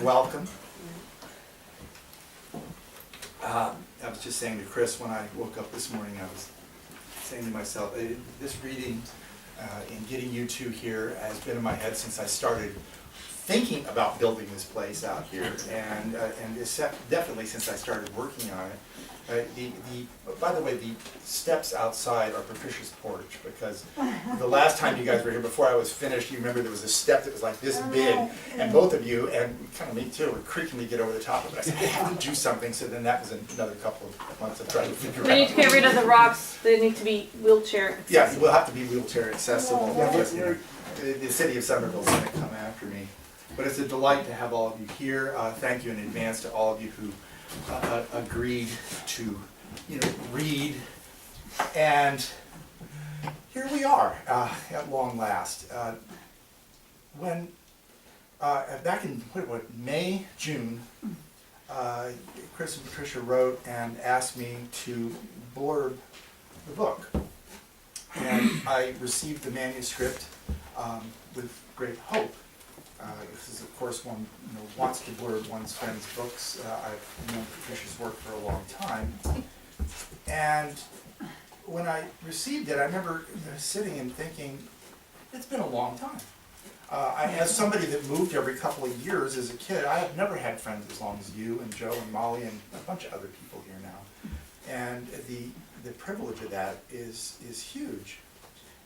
and welcome. I was just saying to Chris when I woke up this morning, I was saying to myself, this reading and getting you two here has been in my head since I started thinking about building this place out here, and definitely since I started working on it. By the way, the steps outside are Patricia's porch, because the last time you guys were here, before I was finished, you remember there was a step that was like this big, and both of you, and kind of me too, were creaking to get over the top of it. I said, I have to do something, so then that was another couple of months of trying to figure out. We need to get rid of the rocks. They need to be wheelchair accessible. Yeah, we'll have to be wheelchair accessible, because the city of Somerville is going to come after me. But it's a delight to have all of you here. Thank you in advance to all of you who agreed to, read, and here we are at long last. When back in May, June, Chris and Patricia wrote and asked me to blurb the book, and I received the manuscript with great hope. This is, of course, one wants to blurb one's friends' books. I've known Patricia's work for a long time, and when I received it, I remember sitting and thinking, it's been a long time. As somebody that moved every couple of years as a kid, I have never had friends as long as you and Joe and Molly and a bunch of other people here now, and the privilege of that is huge.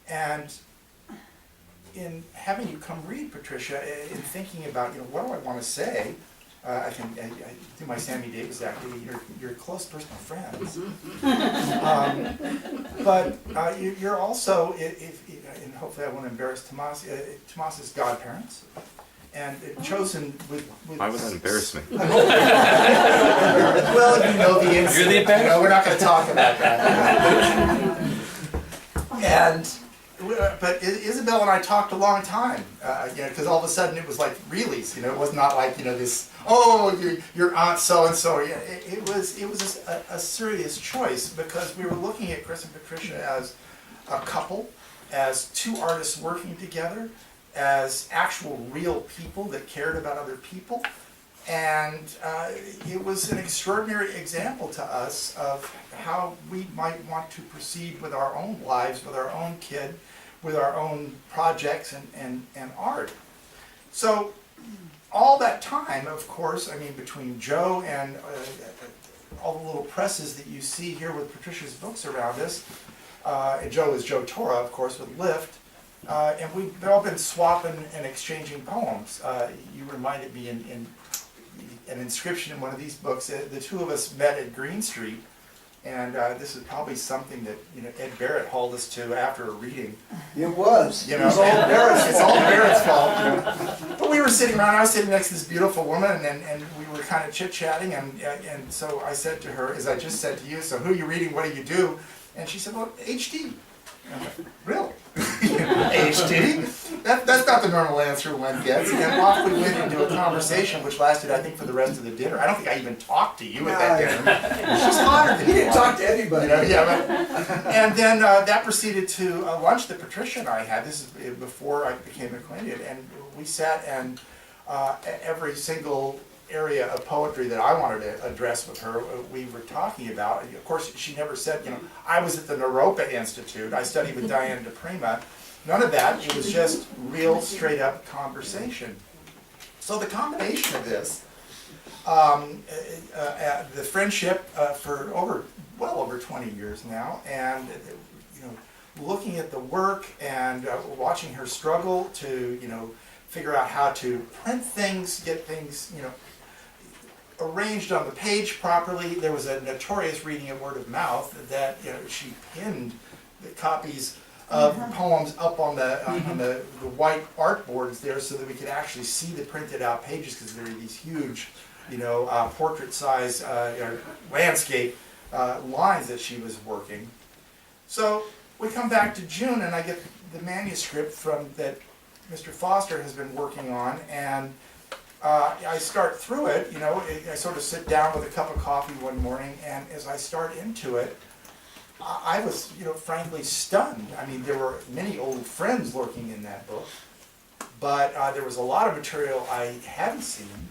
And in having you come read, Patricia, in thinking about, what do I want to say, I do my Sammy Davis acting, you're close personal friends. But you're also, and hopefully I won't embarrass Tomas's godparents, and chosen with Why would that embarrass me? Well, you know the incident. You're the embarrassment. We're not going to talk about that. But Isabel and I talked a long time, because all of a sudden it was like reallys, it was not like, this, your aunt so-and-so. It was a serious choice, because we were looking at Chris and Patricia as a couple, as two artists working together, as actual real people that cared about other people. And it was an extraordinary example to us of how we might want to proceed with our own lives, with our own kid, with our own projects and art. So all that time, of course, between Joe and all the little presses that you see here with Patricia's books around us, and Joe is Joe Torra, of course, with Lift, and we've all been swapping and exchanging poems. You reminded me in an inscription in one of these books, the two of us met at Green Street, and this is probably something that Ed Barrett hauled us to after a reading. It was. It was all Barrett's. It's all Barrett's fault. But we were sitting around. I was sitting next to this beautiful woman, and we were kind of chit-chatting, and so I said to her, as I just said to you, so who are you reading? What do you do? And she said, well, HD. And I'm like, really? HD? That's not the normal answer one gets. And then off we went into a conversation which lasted, I think, for the rest of the dinner. I don't think I even talked to you at that dinner. She's hotter than He you. didn't talk to anybody. And then that proceeded to a lunch that Patricia and I had. This is before I became acquainted. And we sat and every single area of poetry that I wanted to address with her, we were talking about. And of course, she never said, I was at the Naropa Institute, I studied with Diane DePrima. None of that. It was just real, straight-up conversation. So the combination of this, the friendship for well over 20 years now, and looking at the work and watching her struggle to figure out how to print things, get things arranged on the page properly. There was a notorious reading of word of mouth that she pinned the copies of poems up on the white art boards there so that we could actually see the printed out pages, because there are these huge portrait size landscape lines that she was working. So we come back to June and I get the manuscript that Mr. Foster has been working on, and I start through it, I sort of sit down with a cup of coffee one morning, and as I start into it, I was, frankly stunned. There were many old friends lurking in that book, but there was a lot of material I hadn't seen,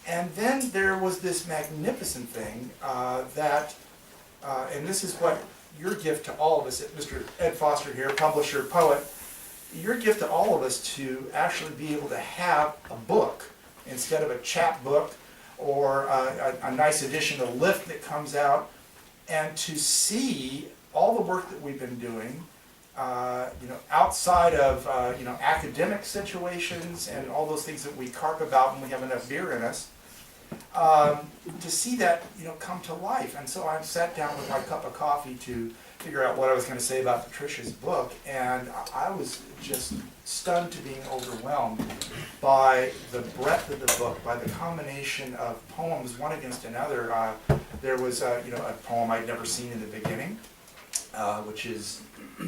And then there was this magnificent thing and this is what your gift to all of us, Mr. Ed Foster here, publisher, poet, your gift to all of us to actually be able to have a book instead of a chapbook or a nice edition of Lift that comes out, and to see all the work that we've been doing, outside of academic situations and all those things that we carp about when we have enough beer in us, to see that come to life. And so I sat down with my cup of coffee to figure out what I was going to say about Patricia's book, and I was just stunned to being overwhelmed by the breadth of the book, by the combination of poems one against another. There was a poem I'd never seen in the beginning, which is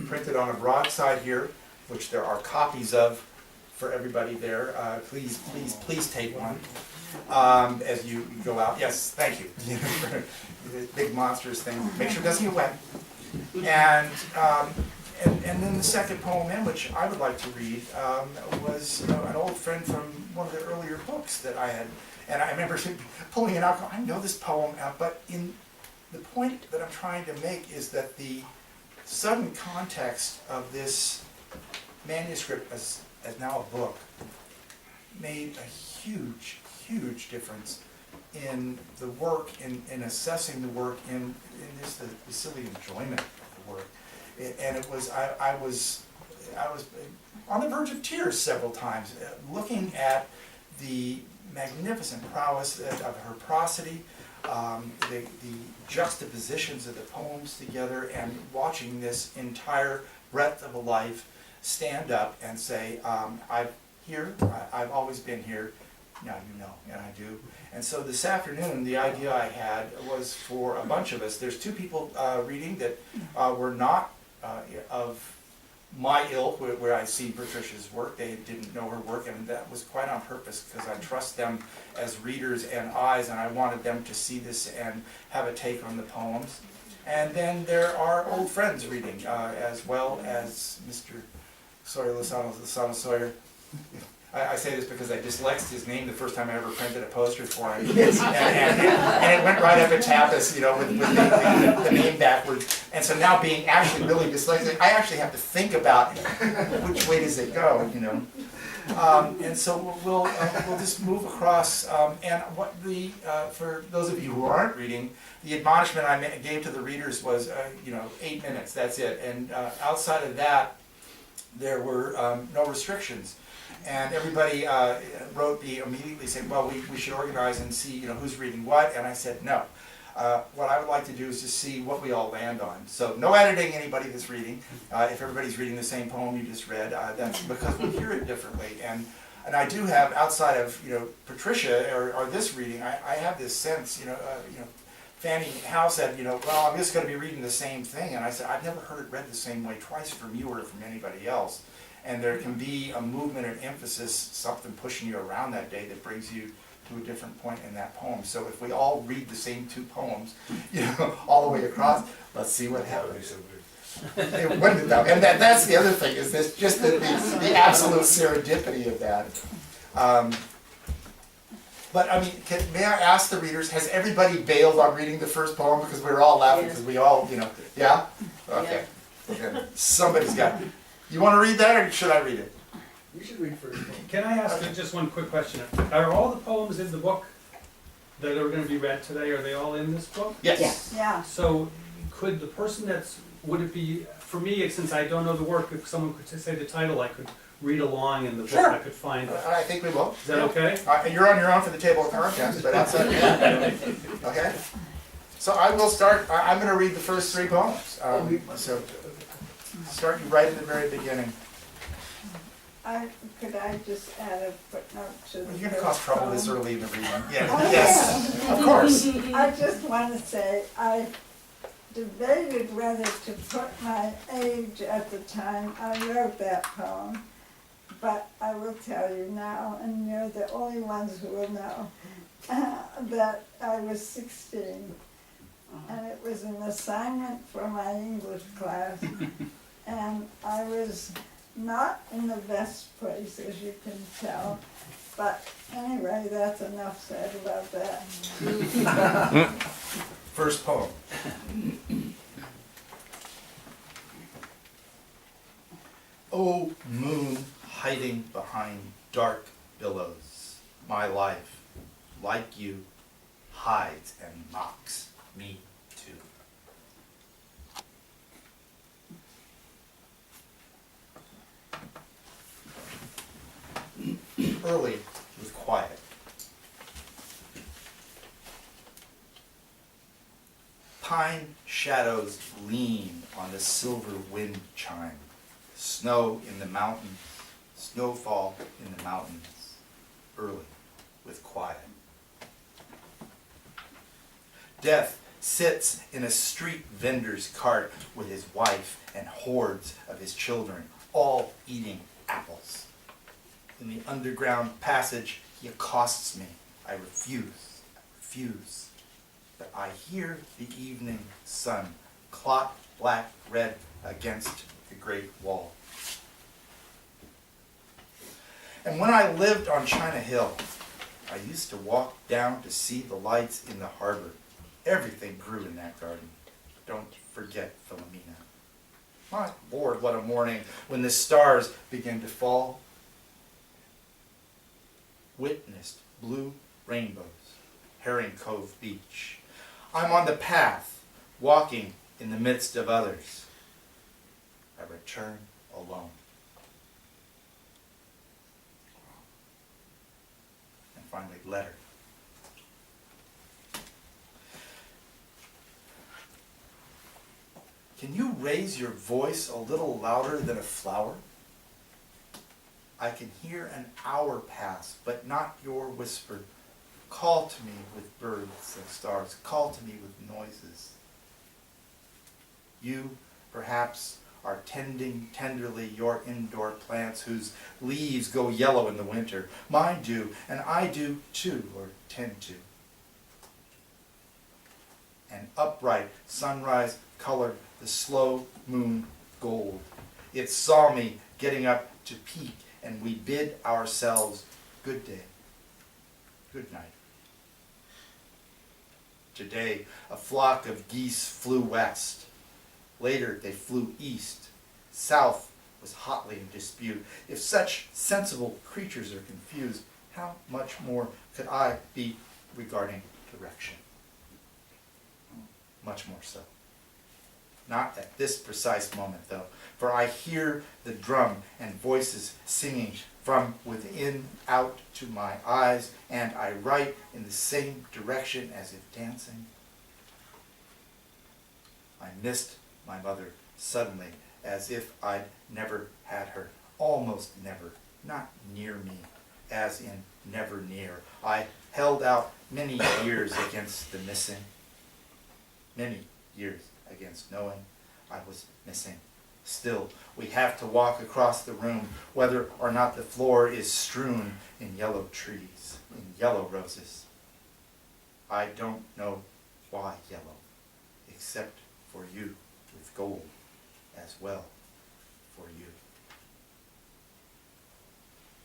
printed on a broadside here, which there are copies of for everybody there. Please take one as you go out. Yes, thank you. The big monstrous thing. Make sure it doesn't get wet. And then the second poem in, which I would like to read, was an old friend from one of the earlier books that I had. And I remember pulling it out, going, I know this poem, but the point that I'm trying to make is that the sudden context of this manuscript as now a book made a huge, huge difference in the work, in assessing the work, in just the silly enjoyment of the work. And it was, I was on the verge of tears several times, looking at the magnificent prowess of her prosody, the juxtapositions of the poems together, and watching this entire breadth of a life stand up and say, I've always been here, now you know, and I do. And so this afternoon, the idea I had was for a bunch of us. There's two people reading that were not of my ilk, where I see Patricia's work. They didn't know her work, and that was quite on purpose, because I trust them as readers and eyes, and I wanted them to see this and have a take on the poems. And then there are old friends reading, as well as Mr. Sawyer-Laucanno Sawyer. I say this because I dyslexed his name the first time I ever printed a poster for him. and it went right up at Tapas, with the name backwards. And so now being actually really dyslexic, I actually have to think about which way does it go, And so we'll just move across. And what for those of you who aren't reading, the admonishment I gave to the readers was, 8 minutes, that's it. And outside of that, there were no restrictions. And everybody wrote me immediately saying, well, we should organize and see who's reading what. And I said, no. What I would like to do is just see what we all land on. So no editing anybody that's reading. If everybody's reading the same poem you just read, that's because we hear it differently. And I do have, outside of Patricia or this reading, I have this sense, Fanny Howe said, well, I'm just going to be reading the same thing. And I said, I've never heard it read the same way twice from you or from anybody else. And there can be a movement and emphasis, something pushing you around that day that brings you to a different point in that poem. So if we all read the same two poems, all the way across, let's see what happens. It wouldn't, though. And that's the other thing, is this just the absolute serendipity of that. But I mean, may I ask the readers, has everybody bailed on reading the first poem? Because we were all laughing, because we all, yeah? Okay. Okay. Somebody's got it. You want to read that, or should I read it? You should read first. Can I ask you just one quick question? Are all the poems in the book that are going to be read today, are they all in this book? Yes. Yeah. So could the person would it be, for me, since I don't know the work, if someone could say the title, I could read along in the book, Sure. I could find it. I think we will. Is that okay? You're on your own for the table of contents, but outside of that, okay? So I will start, I'm going to read the first three poems. So start right at the very beginning. Could I just add a footnote to the You're going to cause trouble this poem? early in the reading. Yeah. Oh, Yes, yeah. of course. I just want to say, I debated whether to put my age at the time I wrote that poem, but I will tell you now, and you're the only ones who will know, that I was 16, and it was an assignment for my English class, and I was not in the best place, as you can tell, But anyway, that's enough said about that. First poem. O moon hiding behind dark billows, my life, like you, hides and mocks me too. Early with quiet. Pine shadows lean on the silver wind chime. Snow in the mountains, snowfall in the mountains, early with quiet. Death sits in a street vendor's cart with his wife and hordes of his children, all eating apples. In the underground passage, he accosts me. I refuse. But I hear the evening sun clot black red against the great wall. And when I lived on China Hill, I used to walk down to see the lights in the harbor. Everything grew in that garden. Don't forget Philomena. My Lord, what a morning when the stars began to fall. Witnessed blue rainbows, Herring Cove Beach. I'm on the path, walking in the midst of others. I return alone. And finally, letter. Can you raise your voice a little louder than a flower? I can hear an hour pass, but not your whisper. Call to me with birds and stars. Call to me with noises. You, perhaps, are tending tenderly your indoor plants whose leaves go yellow in the winter. Mine do, and I do too, or tend to. An upright sunrise colored the slow moon gold. It saw me getting up to peek, and we bid ourselves good day, good night. Today, a flock of geese flew west. Later, they flew east. South was hotly in dispute. If such sensible creatures are confused, how much more could I be regarding direction? Much more so. Not at this precise moment, though, for I hear the drum and voices singing from within out to my eyes, and I write in the same direction as if dancing. I missed my mother suddenly, as if I'd never had her, almost never, not near me, as in never near. I held out many years against the missing, many years against knowing I was missing. Still, we have to walk across the room, whether or not the floor is strewn in yellow trees, in yellow roses. I don't know why yellow, except for you, with gold as well for you.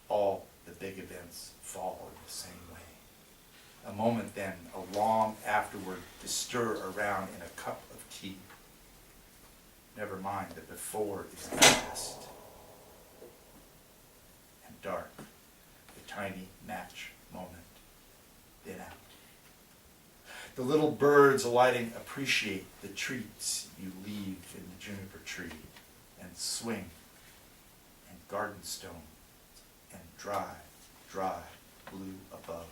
All the big events fall in the same way. A moment then, a long afterward, to stir around in a cup of tea. Never mind that before is past and dark, the tiny match moment, then out. The little birds alighting appreciate the treats you leave in the juniper tree, and swing, and garden stone, and dry, dry blue above.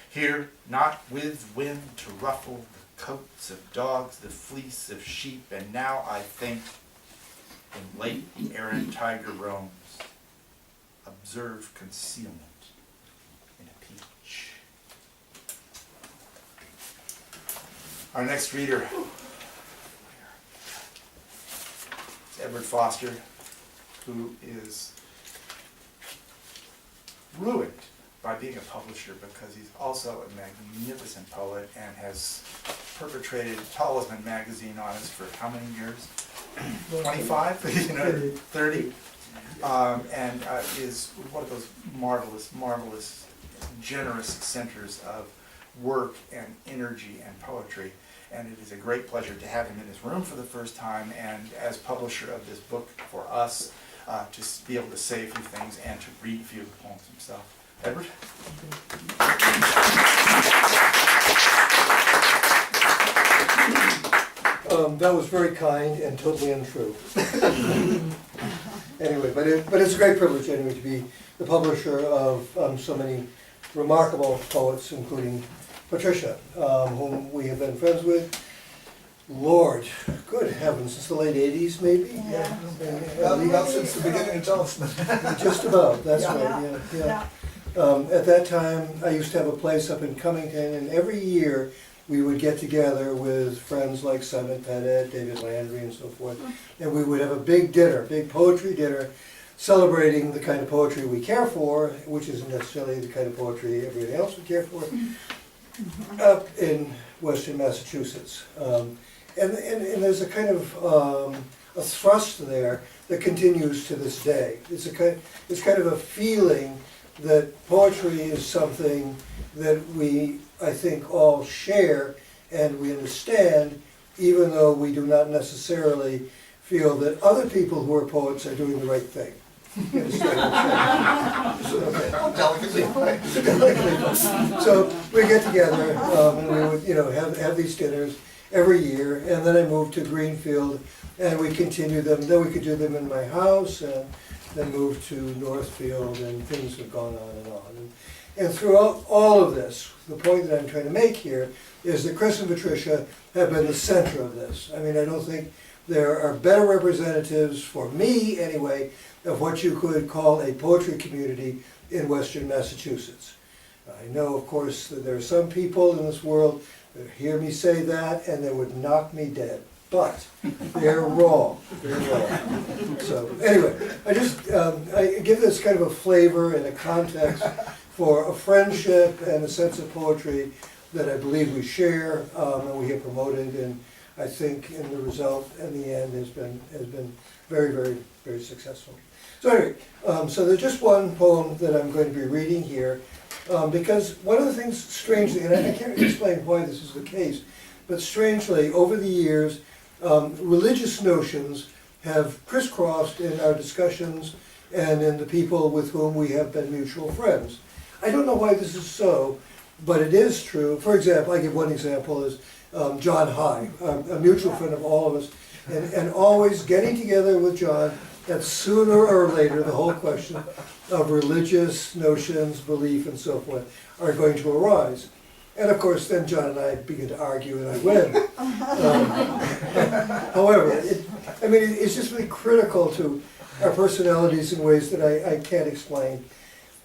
Here, not with wind to ruffle the coats of dogs, the fleece of sheep, and now I think, when late the errant tiger roams, observe concealment in a peach. Our next reader is Edward Foster, who is ruined by being a publisher because he's also a magnificent poet and has perpetrated Talisman magazine on us for how many years? 25? 30? and is one of those marvelous, generous centers of work and energy and poetry. And it is a great pleasure to have him in this room for the first time, and as publisher of this book for us, to be able to say a few things and to read a few of the poems himself. Edward? That was very kind and totally untrue. Anyway, but it's a great privilege anyway to be the publisher of so many remarkable poets, including Patricia, whom we have been friends with. Lord, good heavens, since the late 80s maybe? Yeah. Yeah. Since the beginning of Talisman. Just about, that's Yeah. right, yeah. At that time, I used to have a place up in Cummington, and every year we would get together with friends like Simon Pettit, David Landry, and so forth, and we would have a big dinner, big poetry dinner, celebrating the kind of poetry we care for, which isn't necessarily the kind of poetry everybody else would care for, up in Western Massachusetts. And there's a kind of a thrust there that continues to this day. It's kind of a feeling that poetry is something that we, I think, all share and we understand, even though we do not necessarily feel that other people who are poets are doing the right thing. You understand what I'm saying? Okay. Delicately put. So we get together and we would, have these dinners every year, and then I moved to Greenfield, and we continued them. Then we could do them in my house, and then moved to Northfield, and things have gone on and on. And throughout all of this, the point that I'm trying to make here is that Chris and Patricia have been the center of this. I mean, I don't think there are better representatives, for me anyway, of what you could call a poetry community in Western Massachusetts. I know, of course, that there are some people in this world that hear me say that and they would knock me dead. But they're wrong. They're wrong. So anyway, I give this kind of a flavor and a context for a friendship and a sense of poetry that I believe we share and we have promoted, and I think in the result, in the end, has been very, very, very successful. So anyway, so there's just one poem that I'm going to be reading here, because one of the things, strangely, and I can't explain why this is the case, but strangely, over the years, religious notions have crisscrossed in our discussions and in the people with whom we have been mutual friends. I don't know why this is so, but it is true. For example, I give one example is John High, a mutual friend of all of us, and always getting together with John, that sooner or later the whole question of religious notions, belief, and so forth are going to arise. And of course, then John and I begin to argue, and I win. However, it's just really critical to our personalities in ways that I can't explain.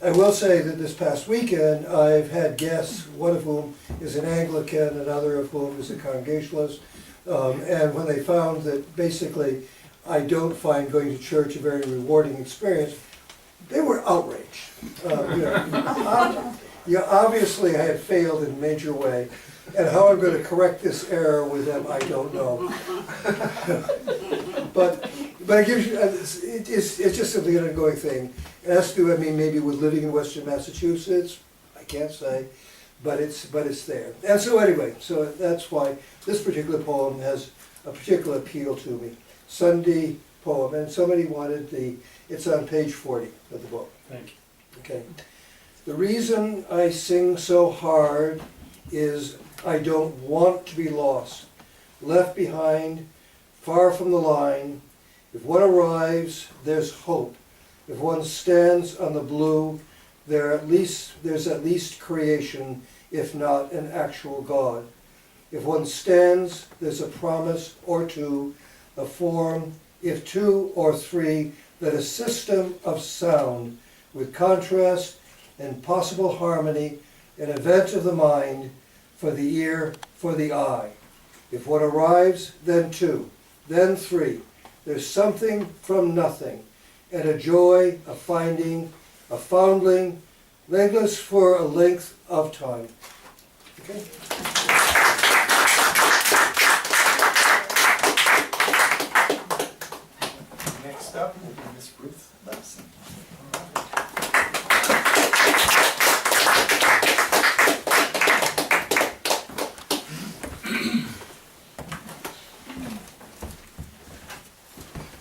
I will say that this past weekend, I've had guests, one of whom is an Anglican, another of whom is a Congregationalist, and when they found that basically I don't find going to church a very rewarding experience, they were outraged. Obviously I had failed in a major way, and how I'm going to correct this error with them, I don't know. but it gives you, it's just simply an ongoing thing. It has to do, maybe with living in Western Massachusetts, I can't say, but it's there. And so anyway, so that's why this particular poem has a particular appeal to me. Sunday poem, and somebody wanted it's on page 40 of the book. Thank you. Okay. The reason I sing so hard is I don't want to be lost, left behind, far from the line. If one arrives, there's hope. If one stands on the blue, there's at least creation, if not an actual God. If one stands, there's a promise or two, a form, if two or three, that a system of sound with contrast and possible harmony, an event of the mind, for the ear, for the eye. If one arrives, then two, then three. There's something from nothing, and a joy, a finding, a foundling, legless for a length of time. Okay? Next Next up will be Miss Ruth Lepson.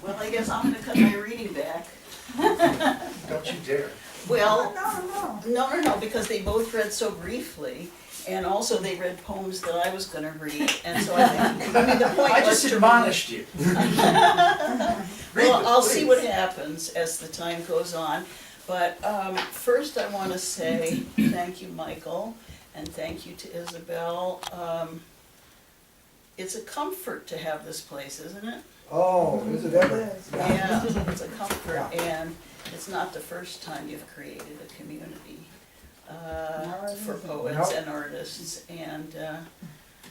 Well, I guess I'm gonna cut my reading back. Don't you dare. Well, No, no, because they both read so briefly, and also they read poems that I was gonna read, and so I think, I mean, the point I was just to. admonished you. Well, I'll see what Please. happens as the time goes on, but first I wanna say thank you, Michael, and thank you to Isabel. It's a comfort to have this place, isn't it? Oh, is it ever? Yeah, it's a comfort, and it's not the first time you've created a community for poets and artists, and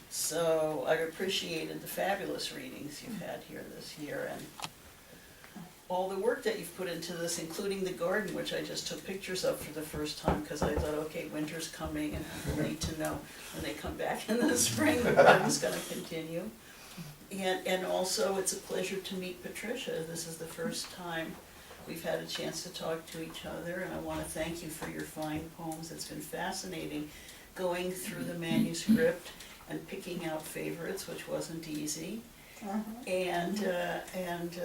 so I've appreciated the fabulous readings you've had here this year, and all the work that you've put into this, including the garden, which I just took pictures of for the first time, because I thought, okay, winter's coming, and people need to know when they come back in the spring, the garden's gonna continue. And also, it's a pleasure to meet Patricia. This is the first time we've had a chance to talk to each other, and I want to thank you for your fine poems. It's been fascinating going through the manuscript and picking out favorites, which wasn't easy, and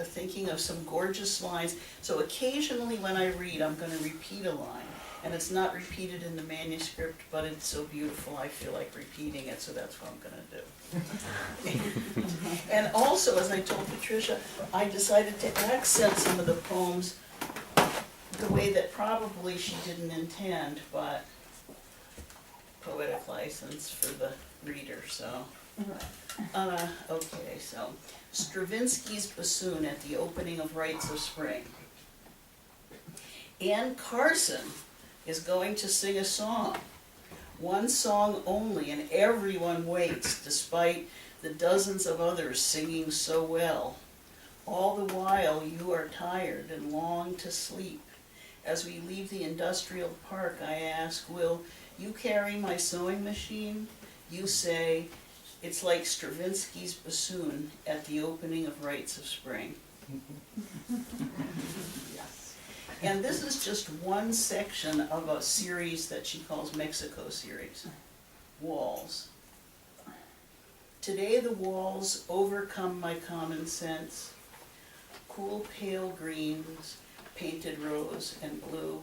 thinking of some gorgeous lines. So occasionally when I read, I'm going to repeat a line, and it's not repeated in the manuscript, but it's so beautiful I feel like repeating it, so that's what I'm going to do. And also, as I told Patricia, I decided to accent some of the poems the way that probably she didn't intend, but poetic license for the reader, so. Okay, so Stravinsky's bassoon at the opening of Rites of Spring. Ann Carson is going to sing a song. One song only, and everyone waits despite the dozens of others singing so well. All the while you are tired and long to sleep. As we leave the industrial park, I ask, will you carry my sewing machine? You say, it's like Stravinsky's bassoon at the opening of Rites of Spring. And this is just one section of a series that she calls Mexico series, Walls. Today the walls overcome my common sense. Cool pale greens, painted rose and blue.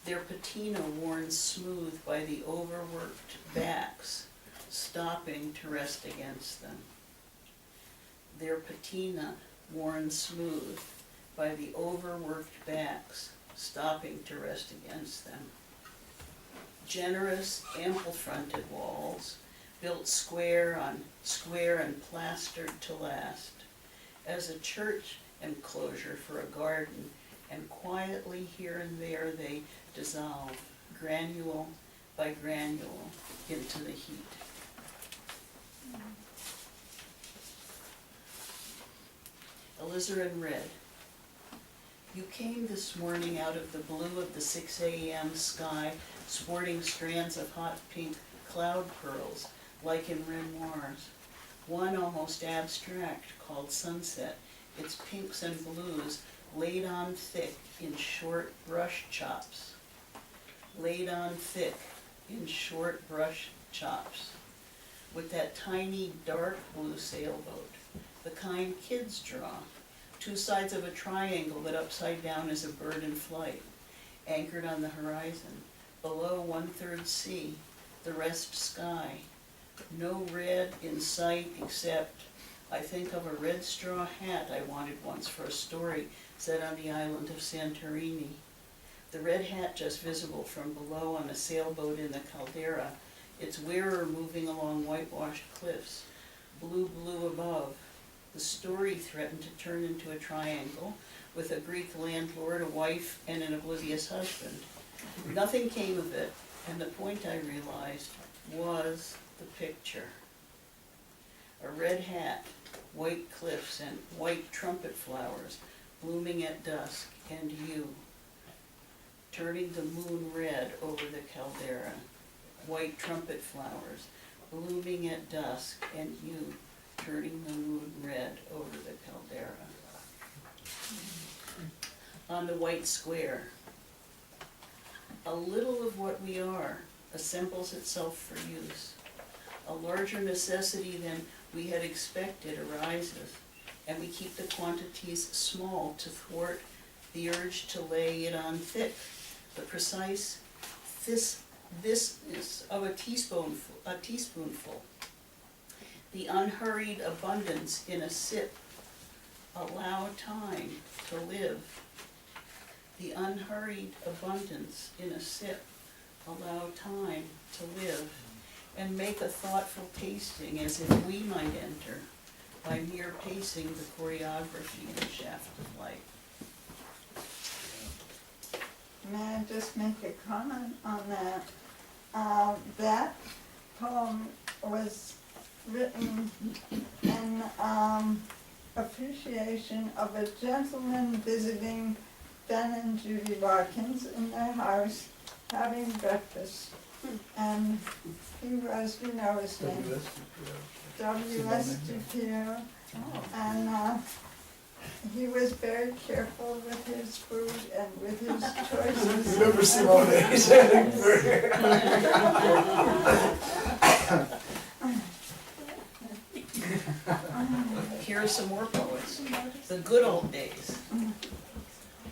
Their patina worn smooth by the overworked backs, stopping to rest against them. Their patina worn smooth by the overworked backs, stopping to rest against them. Generous, ample-fronted walls, built square on square and plastered to last, as a church enclosure for a garden, and quietly here and there they dissolve, granule by granule, into the heat. Alizarin read, you came this morning out of the blue of the 6 a.m. sky, sporting strands of hot pink cloud pearls, like in Renoir's. One almost abstract called Sunset, its pinks and blues laid on thick in short brush chops. Laid on thick in short brush chops. With that tiny dark blue sailboat, the kind kids draw. Two sides of a triangle that upside down is a bird in flight, anchored on the horizon. Below 1/3 sea, the rest sky. No red in sight except, I think of a red straw hat I wanted once for a story set on the island of Santorini. The red hat just visible from below on a sailboat in the caldera, its wearer moving along whitewashed cliffs, blue above. The story threatened to turn into a triangle with a Greek landlord, a wife, and an oblivious husband. Nothing came of it, and the point I realized was the picture. A red hat, white cliffs, and white trumpet flowers blooming at dusk, and you, turning the moon red over the caldera. White trumpet flowers blooming at dusk, and you, turning the moon red over the caldera. on the white square. A little of what we are assembles itself for use. A larger necessity than we had expected arises, and we keep the quantities small to thwart the urge to lay it on thick. The precise thisness of a teaspoonful. The unhurried abundance in a sip. Allow time to live. The unhurried abundance in a sip. Allow time to live. And make a thoughtful tasting as if we might enter by mere pacing the choreography in the shaft of light. May I just make a comment on that? That poem was written in appreciation of a gentleman visiting Ben and Judy Watkins in their house having breakfast. And he was, you know his name, W.S. DePere, and he was very careful with his food and with his choices. Remember Simone? Here are some more poets. The good old days.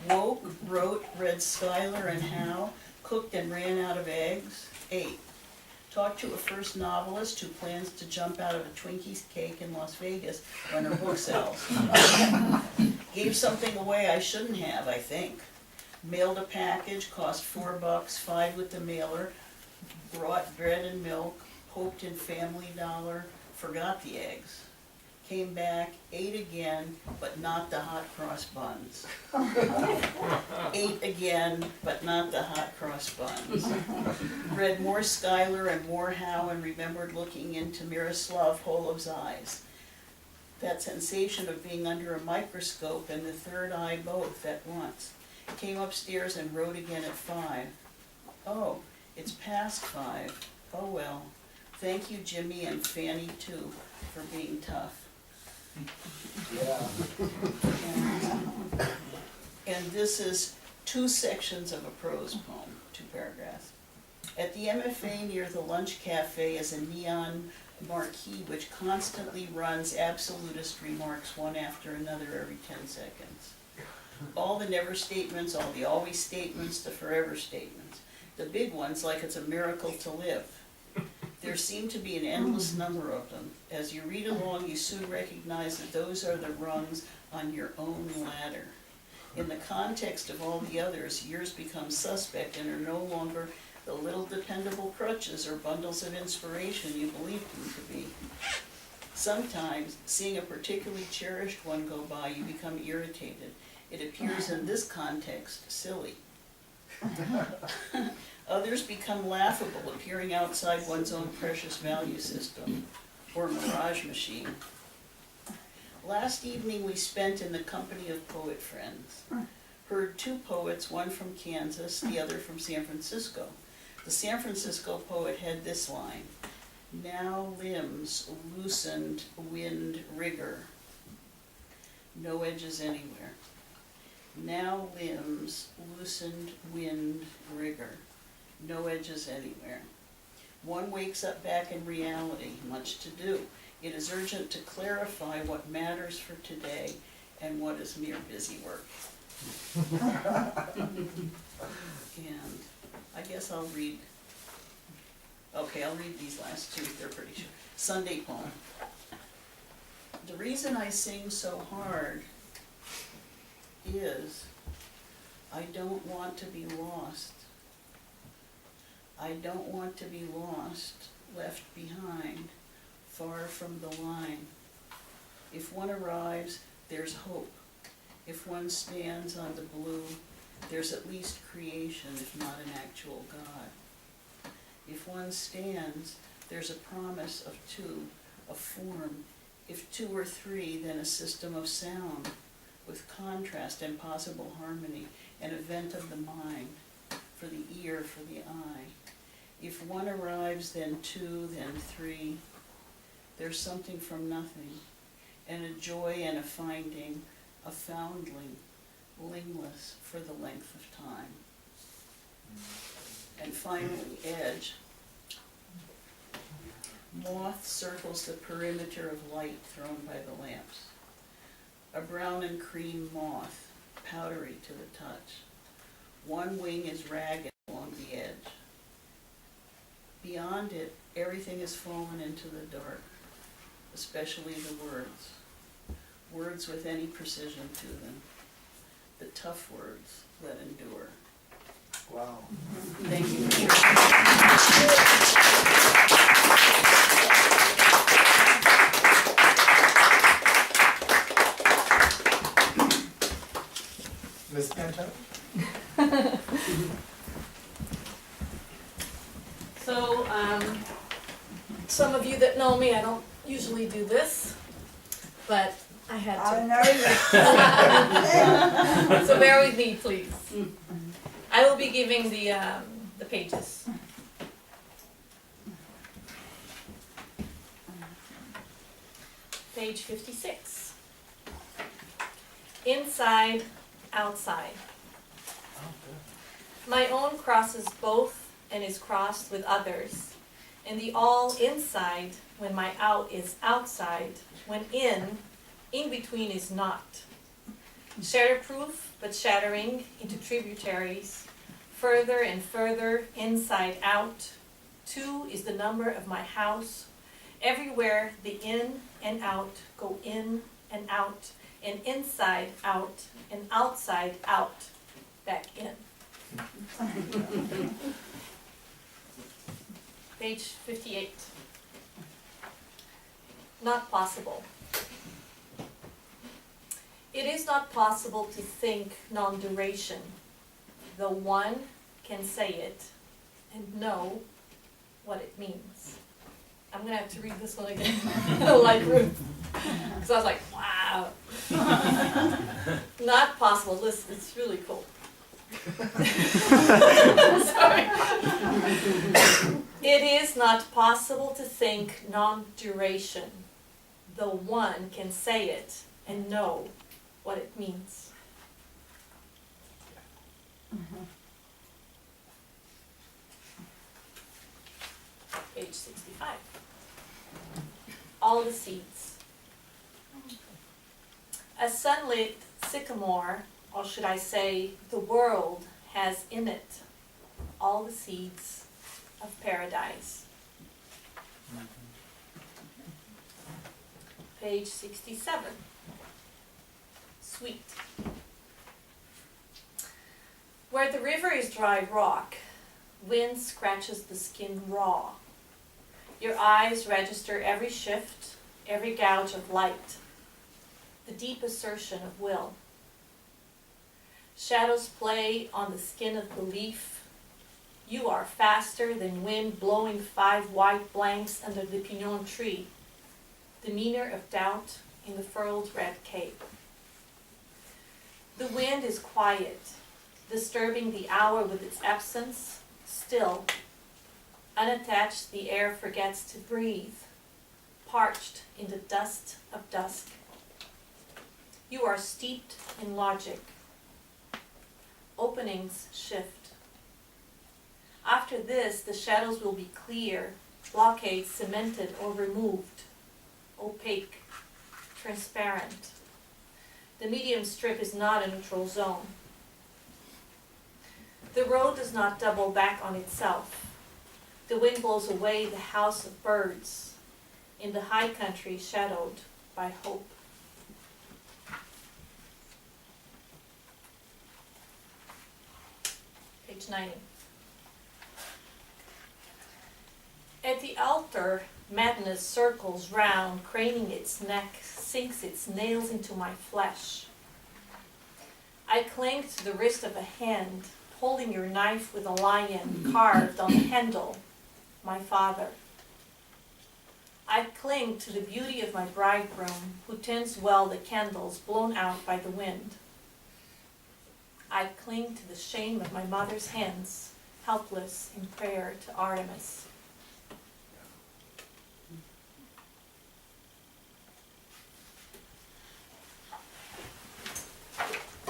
Woke, wrote, read Schuyler and Howe, cooked and ran out of eggs. 8. Talked to a first novelist who plans to jump out of a Twinkies cake in Las Vegas when her book sells. Gave something away I shouldn't have, I think. Mailed a package, cost $4, 5 with the mailer. Brought bread and milk, hoped in Family Dollar, forgot the eggs. Came back, ate again, but not the hot cross buns. Ate again, but not the hot cross buns. Read more Schuyler and more Howe and remembered looking into Miroslav Holov's eyes. That sensation of being under a microscope and the third eye both at once. Came upstairs and wrote again at 5. Oh, it's past 5. Oh well. Thank you, Jimmy, and Fanny too, for being tough. And this is 2 sections of a prose poem, 2 paragraphs. At the MFA near the lunch cafe is a neon marquee which constantly runs absolutist remarks one after another every 10 seconds. All the never statements, all the always statements, the forever statements. The big ones like it's a miracle to live. There seem to be an endless number of them. As you read along, you soon recognize that those are the rungs on your own ladder. In the context of all the others, yours become suspect and are no longer the little dependable crutches or bundles of inspiration you believed them to be. Sometimes, seeing a particularly cherished one go by, you become irritated. It appears in this context silly. Others become laughable, appearing outside one's own precious value system, or mirage machine. Last evening we spent in the company of poet friends. Heard 2 poets, one from Kansas, the other from San Francisco. The San Francisco poet had this line: now limbs loosened wind rigor, no edges anywhere. Now limbs loosened wind rigor, no edges anywhere. One wakes up back in reality, much to do. It is urgent to clarify what matters for today and what is mere busy work. And I guess I'll read these last 2, they're pretty short. Sunday poem. The reason I sing so hard is I don't want to be lost. I don't want to be lost, left behind, far from the line. If one arrives, there's hope. If one stands on the blue, there's at least creation, if not an actual God. If one stands, there's a promise of 2, a form. If 2 or 3, then a system of sound, with contrast and possible harmony, an event of the mind, for the ear, for the eye. If one arrives, then 2, then 3, there's something from nothing, and a joy and a finding, a foundling, wingless for the length of time. And finally, edge. Moth circles the perimeter of light thrown by the lamps. A brown and cream moth, powdery to the touch. One wing is ragged along the edge. Beyond it, everything has fallen into the dark, especially the words. Words with any precision to them. The tough words that endure. Wow. Thank you, Patricia. Ms. Pinto? So, some of you that know me, I don't usually do this, but I had I to. know So bear with me, please. I will be giving the pages. Page 56. Inside, outside. My own crosses both and is crossed with others, and the all inside when my out is outside, when in between is not. Shatterproof, but shattering into tributaries, further and further inside out. 2 is the number of my house. Everywhere the in and out go in and out, and inside out, and outside out, back in. Page 58. Not possible. It is not possible to think non-duration. The one can say it and know what it means. I'm gonna have to read this one again, like Ruth, because I was like, wow. Not possible. Listen, it's really cool. Sorry. It is not possible to think non-duration. The one can say it and know what it means. Page 65. All the seeds. A sunlit sycamore, or should I say, the world has in it all the seeds of paradise. Page 67. Sweet. Where the river is dry rock, wind scratches the skin raw. Your eyes register every shift, every gouge of light, the deep assertion of will. Shadows play on the skin of belief. You are faster than wind blowing 5 white blanks under the pinon tree. Demeanor of doubt in the furled red cape. The wind is quiet, disturbing the hour with its absence. Still, unattached, the air forgets to breathe, parched in the dust of dusk. You are steeped in logic. Openings shift. After this, the shadows will be clear, blockades cemented or removed, opaque, transparent. The medium strip is not a neutral zone. The road does not double back on itself. The wind blows away the house of birds in the high country shadowed by hope. Page 90. At the altar, madness circles round, craning its neck, sinks its nails into my flesh. I cling to the wrist of a hand, holding your knife with a lion carved on the handle, my father. I cling to the beauty of my bridegroom, who tends well the candles blown out by the wind. I cling to the shame of my mother's hands, helpless in prayer to Artemis.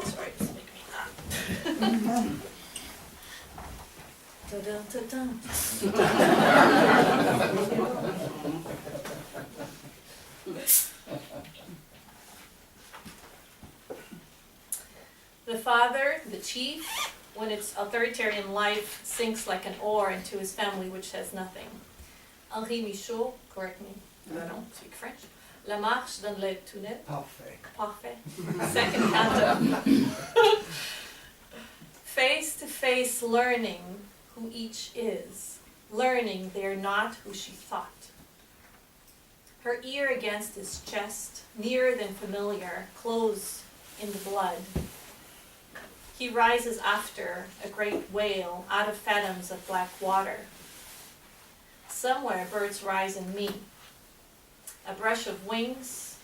Sorry, just make Da-dum-da-dum. The father, the chief, when its authoritarian life sinks like an oar into his family which says nothing. Henri Michaud, correct me, I don't speak French. La marche dans les tunnels. Parfait. Parfait. Second canto. Face to face learning who each is, learning they are not who she thought. Her ear against his chest, nearer than familiar, close in the blood. He rises after a great whale out of fathoms of black water. Somewhere birds rise in me. A brush of wings.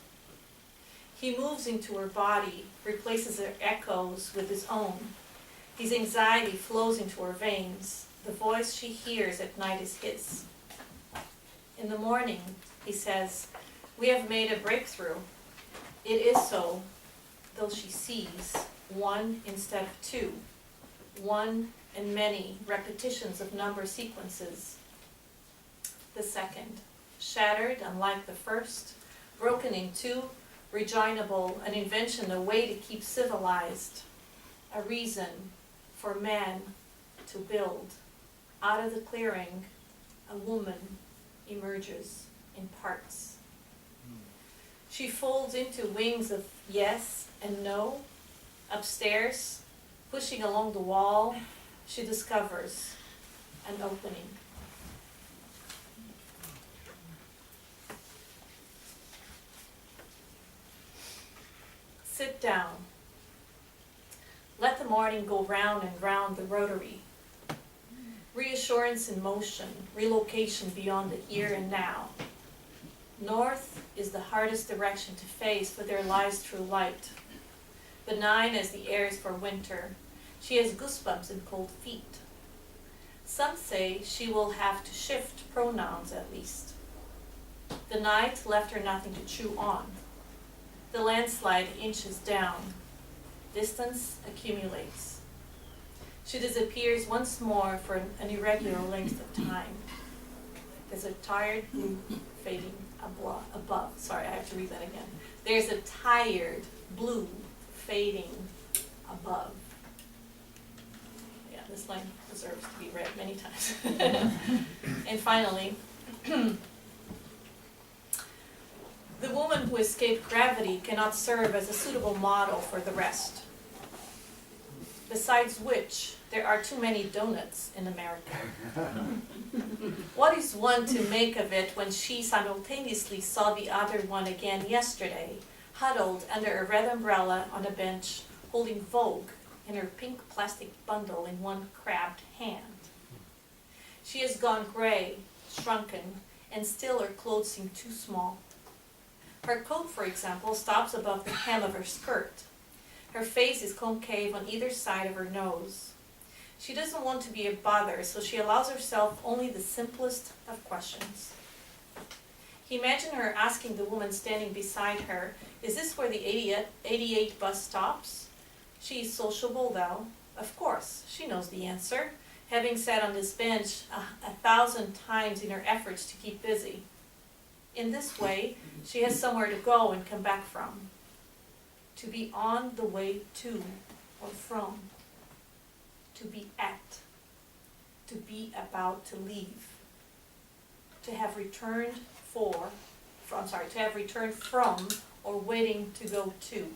He moves into her body, replaces her echoes with his own. His anxiety flows into her veins. The voice she hears at night is his. In the morning, he says, "We have made a breakthrough." It is so, though she sees one instead of two, one and many repetitions of number sequences. The second, shattered unlike the first, broken in two, rejoinable, an invention, a way to keep civilized, a reason for man to build. Out of the clearing, a woman emerges in parts. She folds into wings of yes and no. Upstairs, pushing along the wall, she discovers an opening. Sit down. Let the morning go round and round the rotary. Reassurance in motion, relocation beyond the here and now. North is the hardest direction to face, for there lies true light. Benign as the air is for winter, she has goosebumps and cold feet. Some say she will have to shift pronouns at least. The night left her nothing to chew on. The landslide inches down. Distance accumulates. She disappears once more for an irregular length of time. There's a tired blue fading above. Sorry, I have to read that again. There's a tired blue fading above. Yeah, this line deserves to be read many times. And finally, the woman who escaped gravity cannot serve as a suitable model for the rest. Besides which, there are too many donuts in America. What is one to make of it when she simultaneously saw the other one again yesterday, huddled under a red umbrella on a bench, holding Vogue in her pink plastic bundle in one crabbed hand? She has gone gray, shrunken, and still her clothes seem too small. Her coat, for example, stops above the hem of her skirt. Her face is concave on either side of her nose. She doesn't want to be a bother, so she allows herself only the simplest of questions. Imagine her asking the woman standing beside her, "Is this where the 88 bus stops?" She is sociable, though. Of course, she knows the answer, having sat on this bench 1,000 times in her efforts to keep busy. In this way, she has somewhere to go and come back from. To be on the way to or from. To be at. To be about to leave. To have returned from or waiting to go to.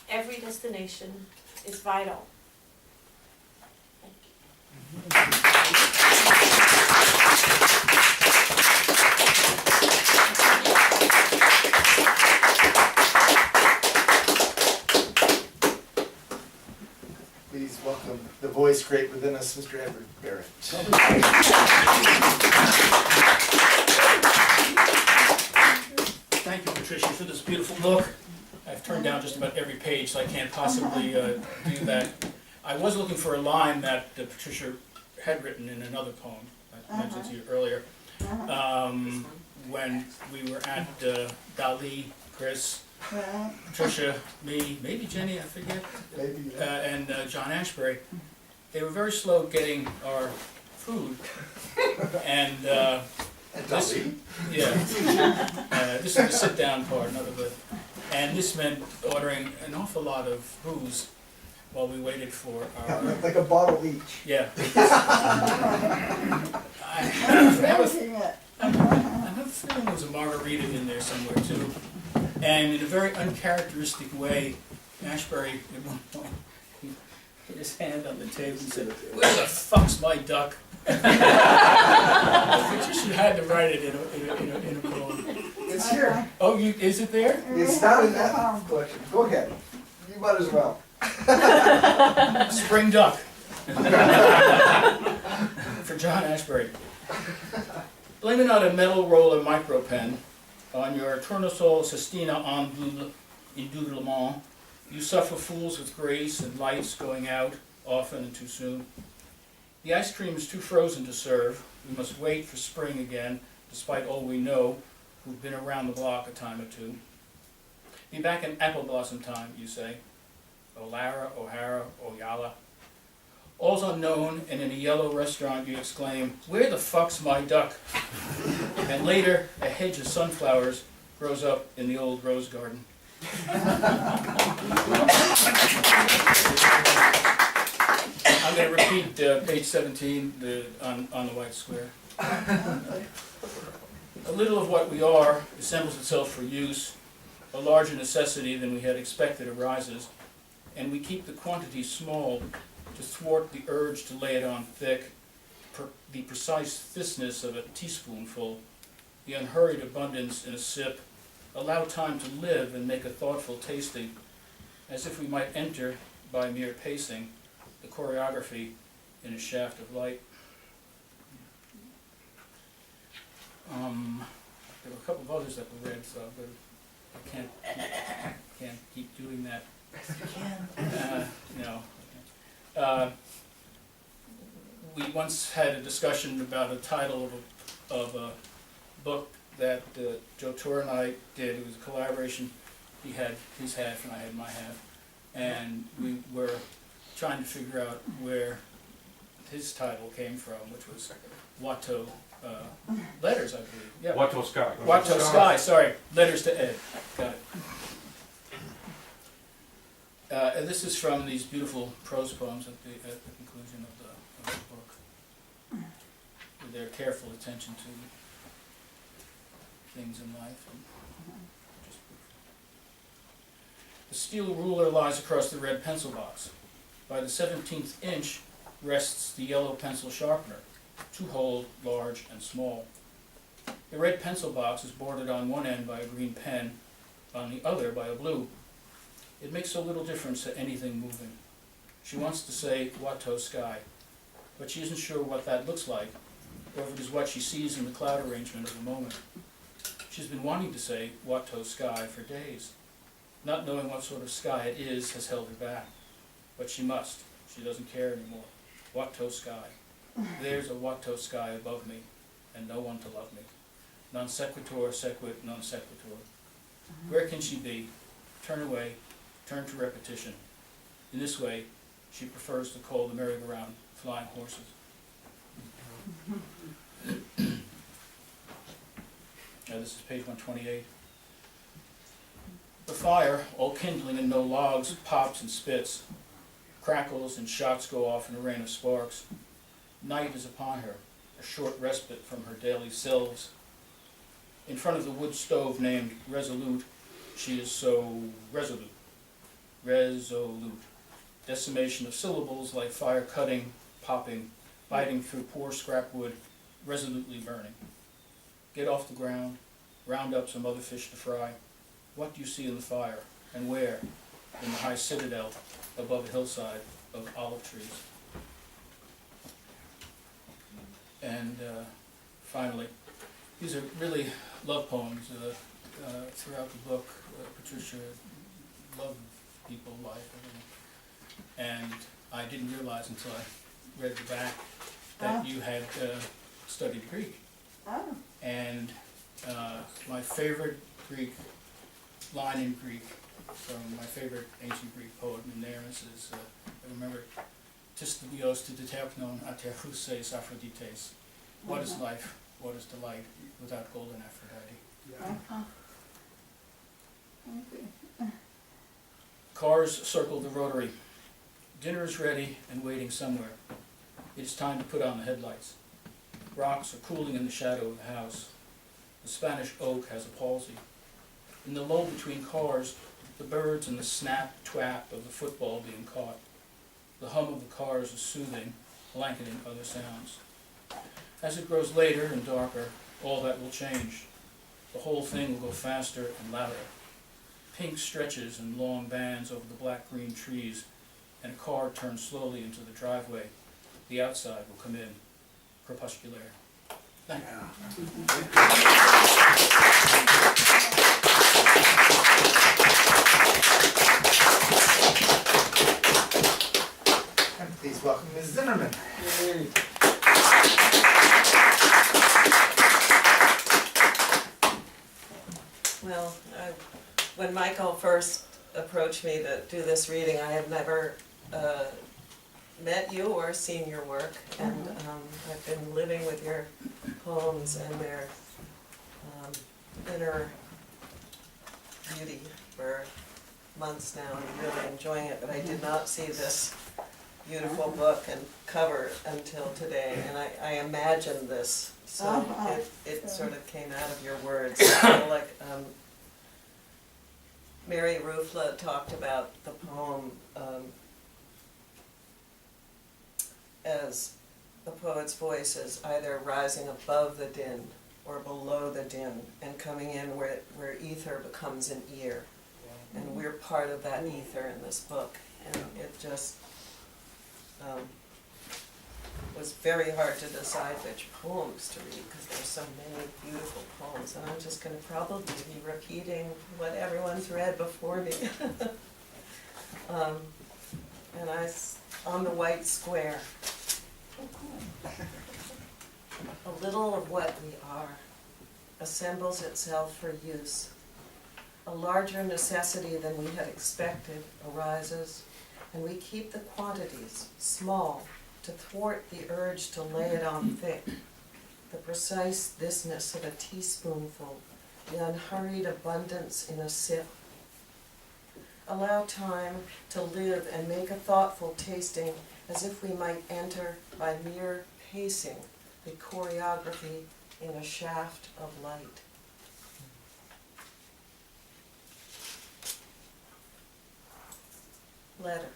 Every destination is vital. Thank you. Please welcome the voice great within us, Mr. Edward Barrett. Thank you, Patricia, for this beautiful book. I've turned down just about every page, so I can't possibly do that. I was looking for a line that Patricia had written in another poem I mentioned to you earlier. When we were at Dali, Chris, Right. Patricia, me, maybe Jenny, I forget, Maybe, and John Ashbury, they were very slow getting our food. And And this, Dolly? yeah, this is the sit-down part, not the. And this meant ordering an awful lot of booze while we waited for our. like a bottle each. Yeah. I have Drinking it. I have a feeling there's a margarita in there somewhere too. And in a very uncharacteristic way, Ashbury at one point he put his hand on the table and said, "Where the fuck's my duck?" Patricia had to write it in a poem. It's here. Oh, is it there? It's not in that collection. Go ahead. You might as well. Spring duck. For John Ashbury. Blaming on a metal roller micro pen on your tournesol sestina indublement, you suffer fools with grace and lights going out often and too soon. The ice cream is too frozen to serve. We must wait for spring again, despite all we know, who've been around the block a time or two. Be back in apple blossom time, you say. O'Lara, O'Hara, Oyala. All's unknown, and in a yellow restaurant you exclaim, "Where the fuck's my duck?" And later, a hedge of sunflowers grows up in the old rose garden. I'm going to repeat page 17 on the white square. A little of what we are assembles itself for use. A larger necessity than we had expected arises, and we keep the quantity small to thwart the urge to lay it on thick, the precise thickness of a teaspoonful, the unhurried abundance in a sip, allow time to live and make a thoughtful tasting, as if we might enter, by mere pacing, the choreography in a shaft of light. There were a couple of others that were read, so I can't keep doing that. No. We once had a discussion about a title of a book that Joe Torre and I did. It was a collaboration. He had his half and I had my half. And we were trying to figure out where his title came from, which was Watteau Letters, I believe. Yeah. Watteau Sky. Watteau Sky, sorry. Letters to Ed. Got it. And this is from these beautiful prose poems at the conclusion of the book, with their careful attention to things in life. The steel ruler lies across the red pencil box. By the 17th inch rests the yellow pencil sharpener, two-holed, large, and small. The red pencil box is bordered on one end by a green pen, on the other by a blue. It makes so little difference to anything moving. She wants to say Watteau Sky, but she isn't sure what that looks like, or if it is what she sees in the cloud arrangement of the moment. She's been wanting to say Watteau Sky for days. Not knowing what sort of sky it is has held her back. But she must. She doesn't care anymore. Watteau Sky. There's a Watteau Sky above me, and no one to love me. Non sequitur, sequit, non sequitur. Where can she be? Turn away. Turn to repetition. In this way, she prefers to call the merry-go-round flying horses. Now this is page 128. The fire, all kindling and no logs, pops and spits, crackles and shots go off in a rain of sparks. Night is upon her, a short respite from her daily sylves. In front of the wood stove named Resolute, she is so resolute. Resolute. Decimation of syllables like fire cutting, popping, biting through poor scrap wood, resolutely burning. Get off the ground, round up some other fish to fry. What do you see in the fire, and where? In the high citadel, above a hillside of olive trees. And finally, these are really love poems throughout the book. Patricia loved people, life, everything. And I didn't realize until I read the back that you had studied Greek. Oh. And my favorite Greek line in Greek from my favorite ancient Greek poet, Menares, is, I remember, "Tis the bios to detepnon aterhuses Aphrodites." What is life? What is delight without golden Aphrodite? Yeah. Okay. Cars circle the rotary. Dinner is ready and waiting somewhere. It is time to put on the headlights. Rocks are cooling in the shadow of the house. The Spanish oak has a palsy. In the lull between cars, the birds and the snap, twap of the football being caught. The hum of the cars is soothing, blanketing other sounds. As it grows later and darker, all that will change. The whole thing will go faster and louder. Pink stretches in long bands over the black-green trees, and a car turns slowly into the driveway. The outside will come in, crepuscular. Thank you. And please welcome Ms. Zimmermann. Well, when Michael first approached me to do this reading, I had never met you or seen your work, and I've been living with your poems and their inner beauty for months now, and really enjoying it, but I did not see this beautiful book and cover until today, and I imagined this, so it sort of came out of your words. I feel like Mary Rufla talked about the poem as the poet's voice is either rising above the din or below the din and coming in where ether becomes an ear. And we're part of that ether in this book. And it just was very hard to decide which poems to read because there's so many beautiful poems. And I'm just going to probably be repeating what everyone's read before me. And on the white square. A little of what we are assembles itself for use. A larger necessity than we had expected arises, and we keep the quantities small to thwart the urge to lay it on thick, the precise thisness of a teaspoonful, the unhurried abundance in a sip. Allow time to live and make a thoughtful tasting as if we might enter by mere pacing the choreography in a shaft of light. Letter.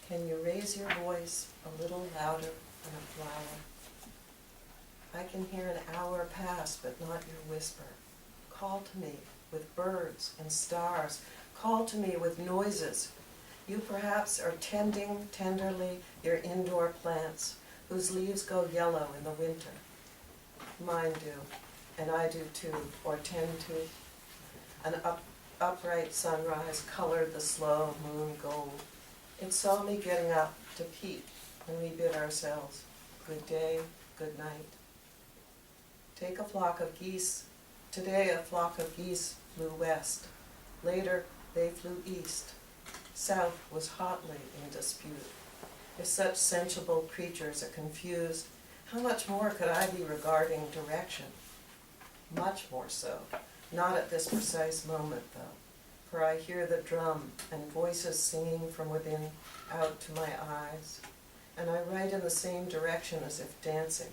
Can you raise your voice a little louder than a flower? I can hear an hour pass, but not your whisper. Call to me with birds and stars. Call to me with noises. You perhaps are tending tenderly your indoor plants, whose leaves go yellow in the winter. Mine do, and I do too, or tend to. An upright sunrise colored the slow moon gold. It saw me getting up to peep, and we bid ourselves good day, good night. Take a flock of geese. Today a flock of geese flew west. Later they flew east. South was hotly in dispute. If such sensible creatures are confused, how much more could I be regarding direction? Much more so. Not at this precise moment, though, for I hear the drum and voices singing from within out to my eyes, and I write in the same direction as if dancing.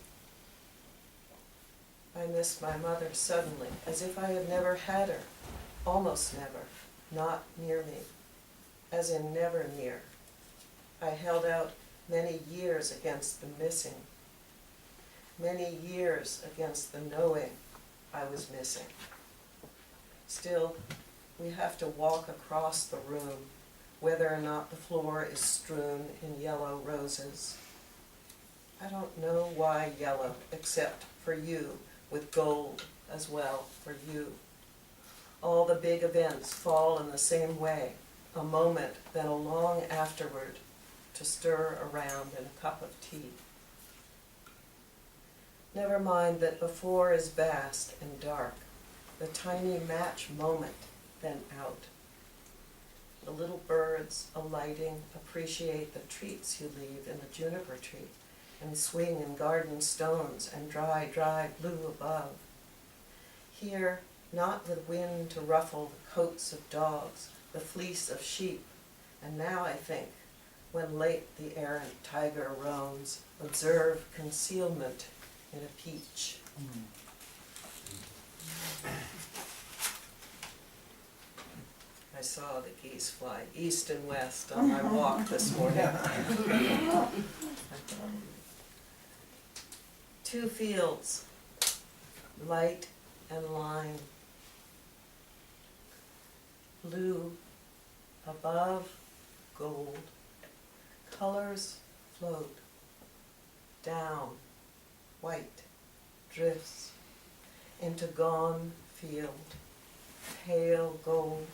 I missed my mother suddenly, as if I had never had her, almost never, not near me, as in never near. I held out many years against the missing, many years against the knowing I was missing. Still, we have to walk across the room, whether or not the floor is strewn in yellow roses. I don't know why yellow, except for you, with gold as well for you. All the big events fall in the same way, a moment, then a long afterward, to stir around in a cup of tea. Never mind that before is vast and dark. the tiny match moment, then out. The little birds, alighting, appreciate the treats you leave in the juniper tree, and swing in garden stones and dry, dry blue above. Here, not with wind to ruffle the coats of dogs, the fleece of sheep, and now I think, when late the errant tiger roams, observe concealment in a peach. I saw the geese fly east and west on my walk this morning. 2 fields, light and line. Blue above, gold. Colors float. Down, white, drifts into gone field. Pale gold.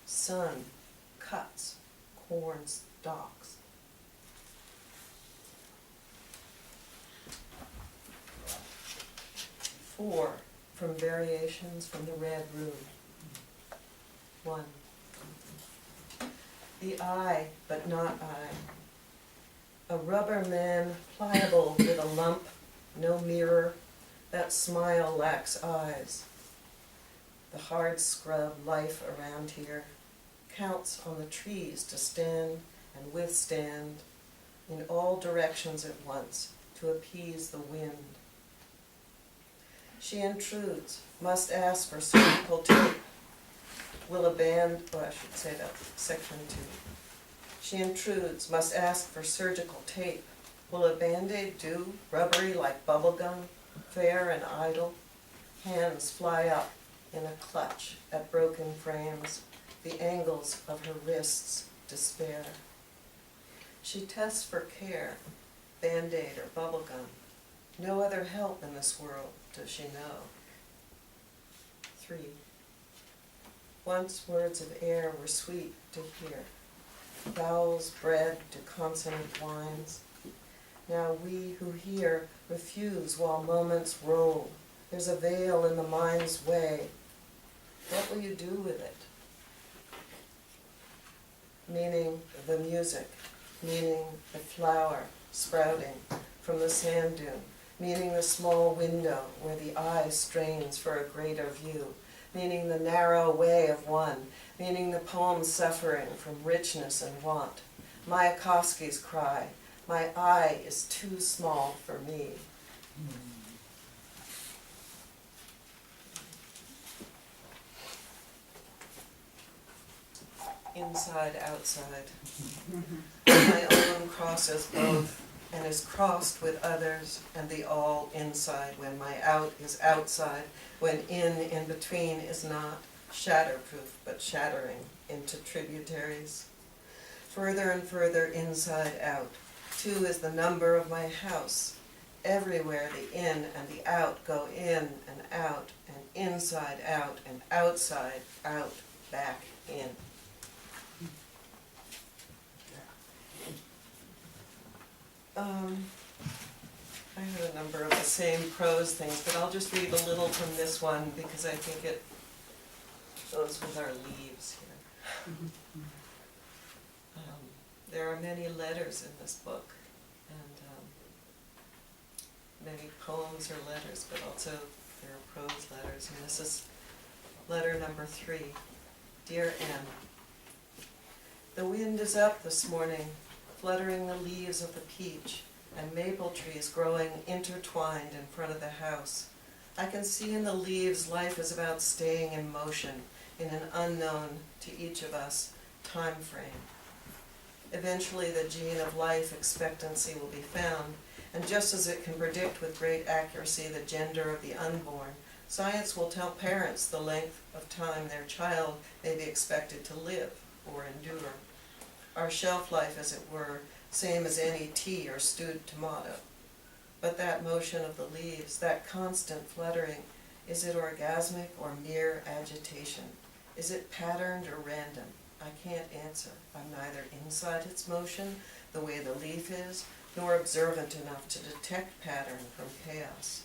Sun cuts corn stalks. Four from Variations from the Red Room. 1. The eye, but not I. A rubber man, pliable with a lump, no mirror. That smile lacks eyes. The hard scrub life around here counts on the trees to stand and withstand in all directions at once to appease the wind. She intrudes, must ask for surgical tape. Will I should say that, section 2. She intrudes, must ask for surgical tape. Will a Band-Aid do, rubbery like bubble gum, fair and idle? Hands fly up in a clutch at broken frames, the angles of her wrists despair. She tests for care, Band-Aid or bubble gum. No other help in this world does she know. 3. Once words of air were sweet to hear, vowels bred to consonant whines. Now we who hear refuse while moments roll. There's a veil in the mind's way. What will you do with it? Meaning the music, meaning the flower sprouting from the sand dune, meaning the small window where the eye strains for a greater view, meaning the narrow way of one, meaning the poem's suffering from richness and want. Mayakovsky's cry, my eye is too small for me. Inside, outside. My own crosses both, and is crossed with others, and the all inside, when my out is outside, when in between is not, shatterproof, but shattering into tributaries. Further and further inside out. 2 is the number of my house. Everywhere the in and the out go in and out, and inside out, and outside out, back in. I have a number of the same prose things, but I'll just read a little from this one because I think it goes with our leaves here. There are many letters in this book, and many poems or letters, but also there are prose letters, and this is letter number 3. Dear Anne, the wind is up this morning, fluttering the leaves of the peach and maple trees growing intertwined in front of the house. I can see in the leaves life is about staying in motion in an unknown to each of us time frame. Eventually the gene of life expectancy will be found, and just as it can predict with great accuracy the gender of the unborn, science will tell parents the length of time their child may be expected to live or endure. Our shelf life, as it were, same as any tea or stewed tomato. But that motion of the leaves, that constant fluttering, is it orgasmic or mere agitation? Is it patterned or random? I can't answer. I'm neither inside its motion, the way the leaf is, nor observant enough to detect pattern from chaos.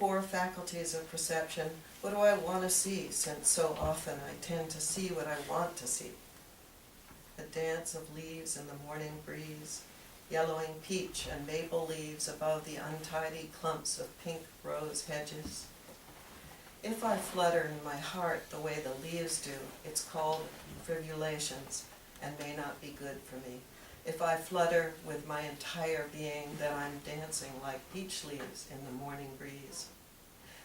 poor faculties of perception, what do I want to see, since so often I tend to see what I want to see? The dance of leaves in the morning breeze, yellowing peach and maple leaves above the untidy clumps of pink rose hedges. If I flutter in my heart the way the leaves do, it's called frivolations and may not be good for me. If I flutter with my entire being, then I'm dancing like peach leaves in the morning breeze.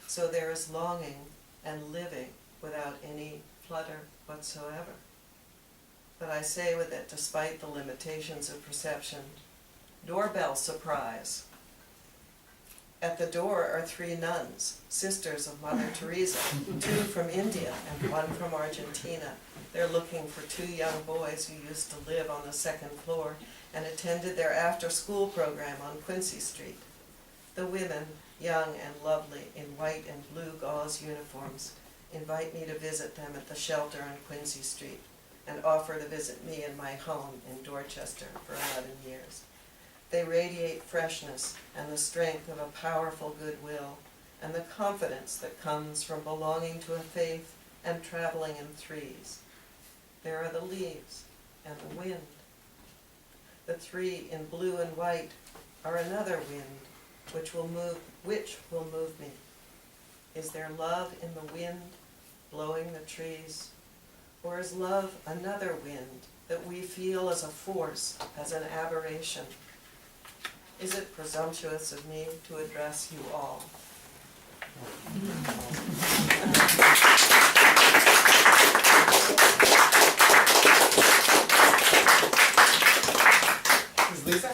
So there is longing and living without any flutter whatsoever. But I say with it, despite the limitations of perception, doorbell surprise. At the door are 3 nuns, sisters of Mother Teresa, 2 from India and 1 from Argentina. They're looking for 2 young boys who used to live on the 2nd floor and attended their after-school program on Quincy Street. The women, young and lovely, in white and blue gauze uniforms, invite me to visit them at the shelter on Quincy Street and offer to visit me in my home in Dorchester for 11 years. They radiate freshness and the strength of a powerful goodwill and the confidence that comes from belonging to a faith and traveling in 3s. There are the leaves and the wind. The 3 in blue and white are another wind which will move me. Is there love in the wind blowing the trees? Or is love another wind that we feel as a force, as an aberration? Is it presumptuous of me to address you all? Ms. Lisa?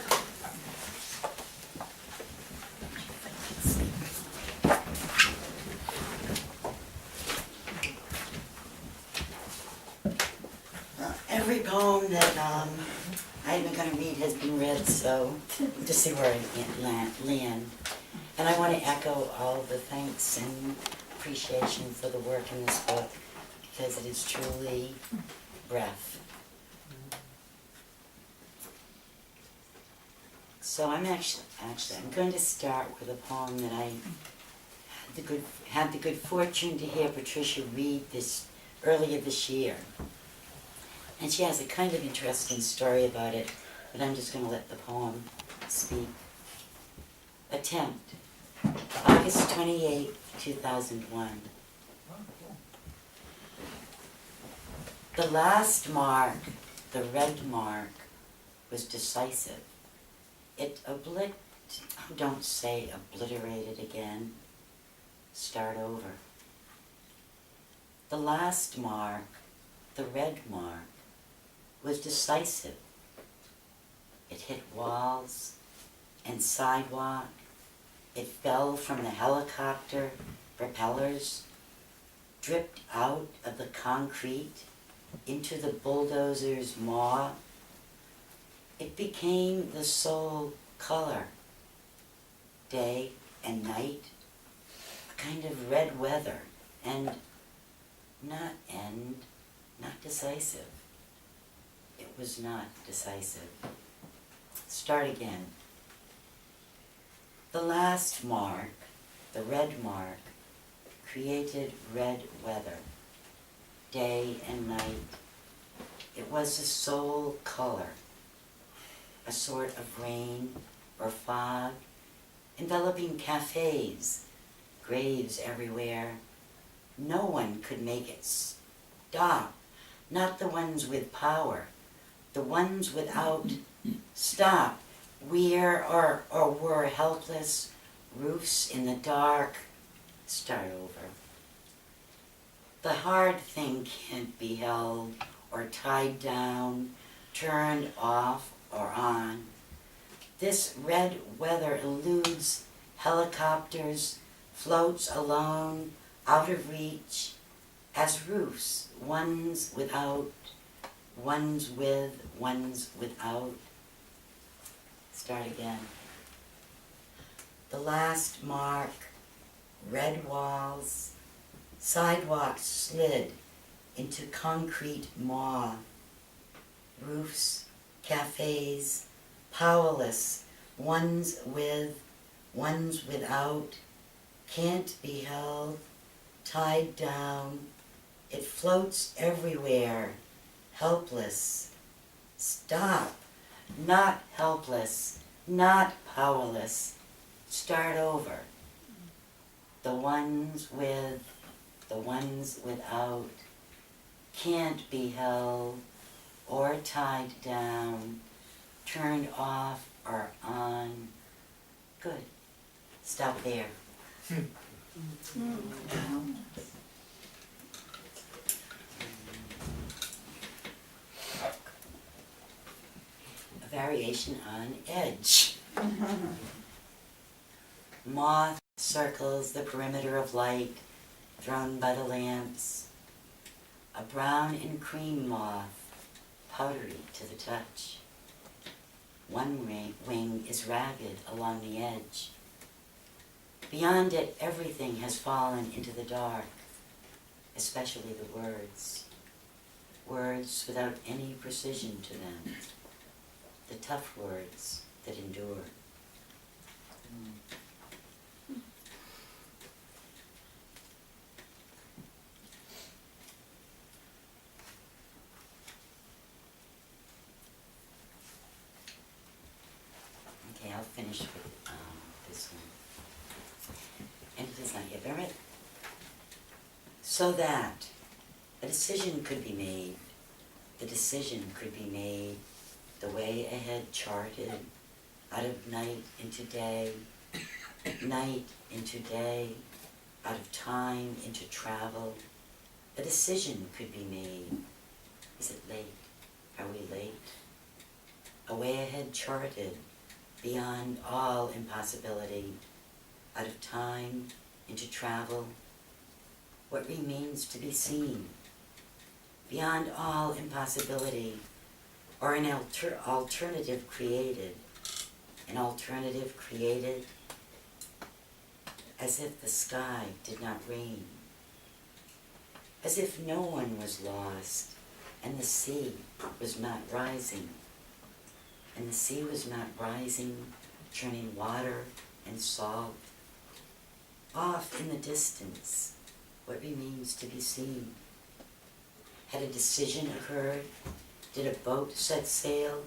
Every poem that I'm going to read has been read, so to see where I land. And I want to echo all the thanks and appreciation for the work in this book, because it is truly breath. So I'm I'm going to start with a poem that I had the good fortune to hear Patricia read earlier this year. And she has a kind of interesting story about it, but I'm just going to let the poem speak. Attempt, August 28, 2001. The last mark, the red mark, was decisive. It don't say obliterated again. Start over. The last mark, the red mark, was decisive. It hit walls and sidewalk. It fell from the helicopter propellers, dripped out of the concrete into the bulldozer's maw. It became the sole color, day and night, a kind of red weather, and not decisive. It was not decisive. Start again. The last mark, the red mark, created red weather, day and night. It was the sole color, a sort of rain or fog, enveloping cafes, graves everywhere. No one could make it stop, not the ones with power. The ones without stop, were helpless, roofs in the dark. Start over. The hard thing can't be held or tied down, turned off or on. This red weather eludes helicopters, floats alone, out of reach, as roofs, ones without, ones with, ones without. Start again. The last mark, red walls, sidewalks slid into concrete maw, roofs, cafes, powerless, ones with, ones without, can't be held, tied down. It floats everywhere, helpless. Stop, not helpless, not powerless. Start over. The ones with, the ones without, can't be held or tied down, turned off or on. Good. Stop there. A variation on edge. Moth circles the perimeter of light thrown by the lamps. A brown and cream moth, powdery to the touch. One wing is ragged along the edge. Beyond it, everything has fallen into the dark, especially the words. Words without any precision to them. The tough words that endure. Okay, I'll finish with this one. And it is not yet Barrett. So that a decision could be made, the decision could be made, the way ahead charted, out of night into day, night into day, out of time into travel. A decision could be made. Is it late? Are we late? A way ahead charted, beyond all impossibility, out of time into travel. What remains to be seen? Beyond all impossibility, or an alternative created. An alternative created as if the sky did not rain. As if no one was lost and the sea was not rising. And the sea was not rising, churning water and salt. Off in the distance, what remains to be seen? Had a decision occurred? Did a boat set sail?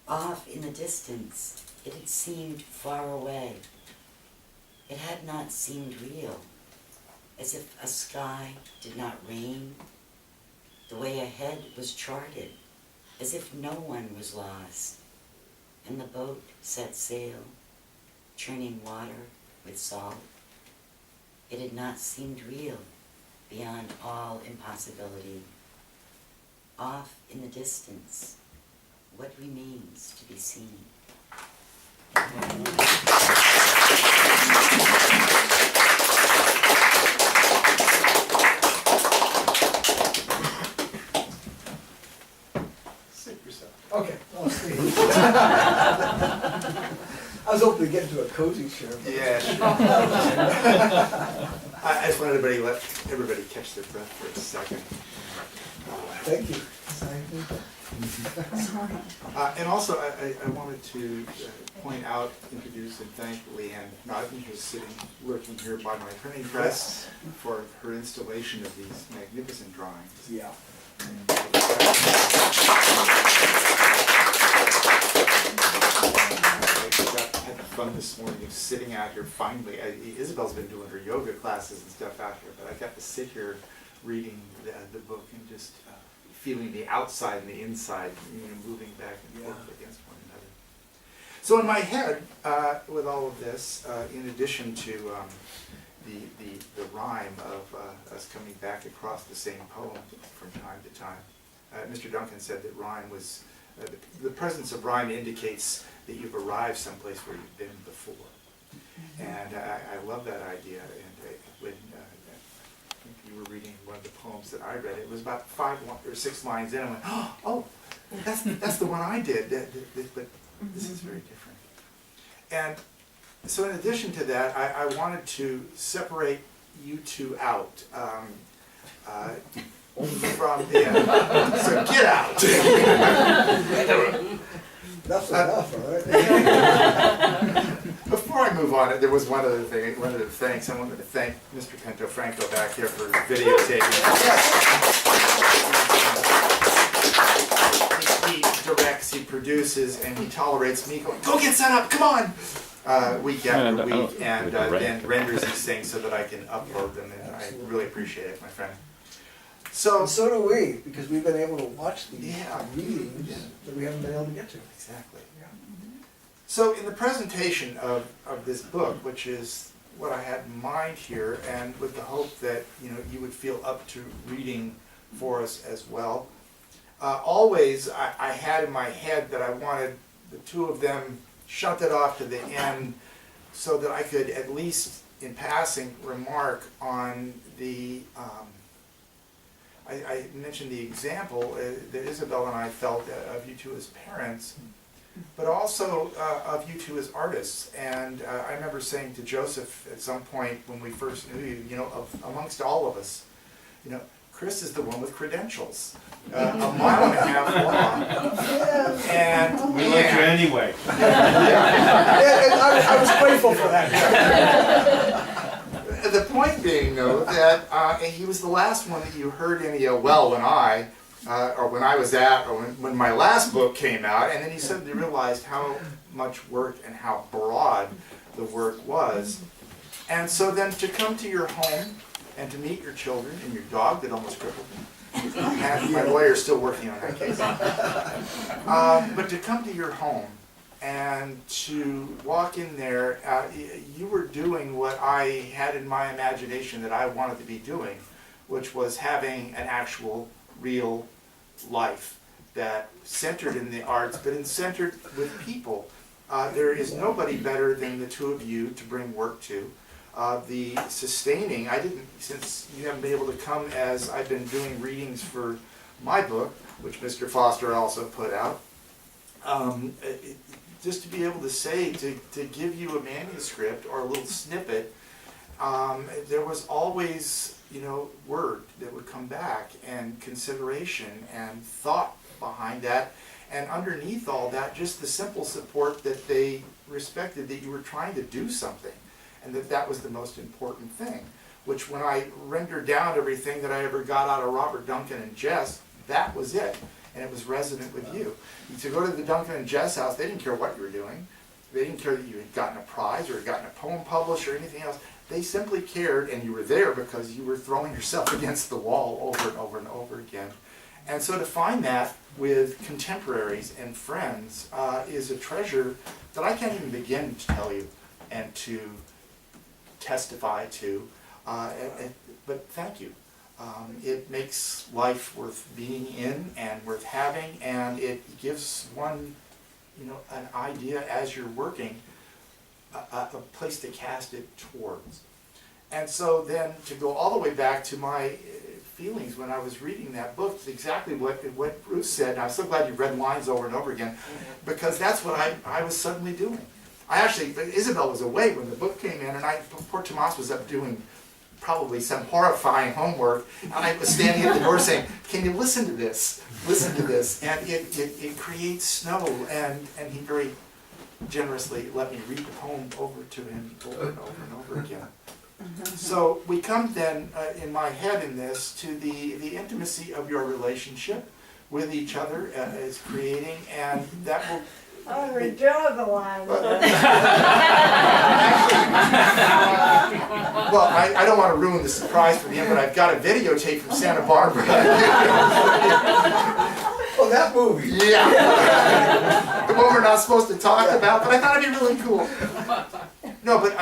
Off in the distance, it had seemed far away. It had not seemed real, as if a sky did not rain. The way ahead was charted, as if no one was lost. And the boat set sail, churning water with salt. It had not seemed real, beyond all impossibility. Off in the distance, what remains to be seen? Sit yourself. Okay, I'll see. I was hoping to get into a cozy chair. but- Yeah, sure. I just wanted to let everybody catch their breath for a second. Thank you. And also, I wanted to point out, introduce, and thank Lianne Noddin, who's sitting, working here by my printing press, for her installation of these magnificent drawings. Yeah. I had fun this morning of sitting out here finally. Isabel's been doing her yoga classes and stuff out here, but I got to sit here reading the book and just feeling the outside and the inside, moving back and forth against one another. So in my head, with all of this, in addition to the rhyme of us coming back across the same poem from time to time, Mr. Duncan said that rhyme was, the presence of rhyme indicates that you've arrived someplace where you've been before. And I love that idea. And when I think you were reading one of the poems that I read, it was about 5 or 6 lines in, and I went, oh, that's the one I did, but this is very different. And so in addition to that, I wanted to separate you two out. From so get out. That's enough, all right? Before I move on, there was one other thing, one other thanks. I wanted to thank Mr. Pinto Franco back here for videotaping. He directs, he produces, and he tolerates me going, go get set up, come on! Week after week, and then renders these things so that I can upload them, and I really appreciate it, my friend. So, And so do we, because we've been able to watch these Yeah. readings that we haven't been able to get to. exactly. So in the presentation of this book, which is what I had in mind here, and with the hope that you would feel up to reading for us as well, always I had in my head that I wanted the two of them shunted off to the end so that I could at least in passing remark on the I mentioned the example that Isabel and I felt of you two as parents, but also of you two as artists. And I remember saying to Joseph at some point when we first knew you, amongst all of us, Chris is the one with credentials, a mile and a half long, and We let you anyway. Yeah, and I was grateful for that. The point being, though, that he was the last one that you heard any well when I, or when I was at, or when my last book came out, and then he suddenly realized how much work and how broad the work was. And so then to come to your home and to meet your children and your dog that almost crippled me, and my lawyer's still working on that case, but to come to your home and to walk in there, you were doing what I had in my imagination that I wanted to be doing, which was having an actual, real life that centered in the arts, but centered with people. There is nobody better than the two of you to bring work to. The sustaining, since you haven't been able to come as I've been doing readings for my book, which Mr. Foster also put out, just to be able to say, to give you a manuscript or a little snippet, there was always, word that would come back, and consideration and thought behind that, and underneath all that, just the simple support that they respected that you were trying to do something, and that was the most important thing, which when I rendered down everything that I ever got out of Robert Duncan and Jess, that was it. And it was resonant with you. To go to the Duncan and Jess house, they didn't care what you were doing. They didn't care that you had gotten a prize or had gotten a poem published or anything else. They simply cared, and you were there because you were throwing yourself against the wall over and over and over again. And so to find that with contemporaries and friends is a treasure that I can't even begin to tell you and to testify to. But thank you. It makes life worth being in and worth having, and it gives one, an idea as you're working, a place to cast it towards. And so then to go all the way back to my feelings when I was reading that book, it's exactly what Ruth said, and I'm so glad you read lines over and over again, because that's what I was suddenly doing. Isabel was away when the book came in, and poor Tomas was up doing probably some horrifying homework, and I was standing at the door saying, can you listen to this? Listen to this. And it creates snow, and he very generously let me read the poem over to him over and over and over again. So we come then, in my head in this, to the intimacy of your relationship with each other as creating, and that will... Oh, we draw the line. Well, I don't want to ruin the surprise for him, but I've got a videotape from Santa Barbara. Oh, that movie. Yeah. The one we're not supposed to talk about, but I thought it'd be really cool. No, but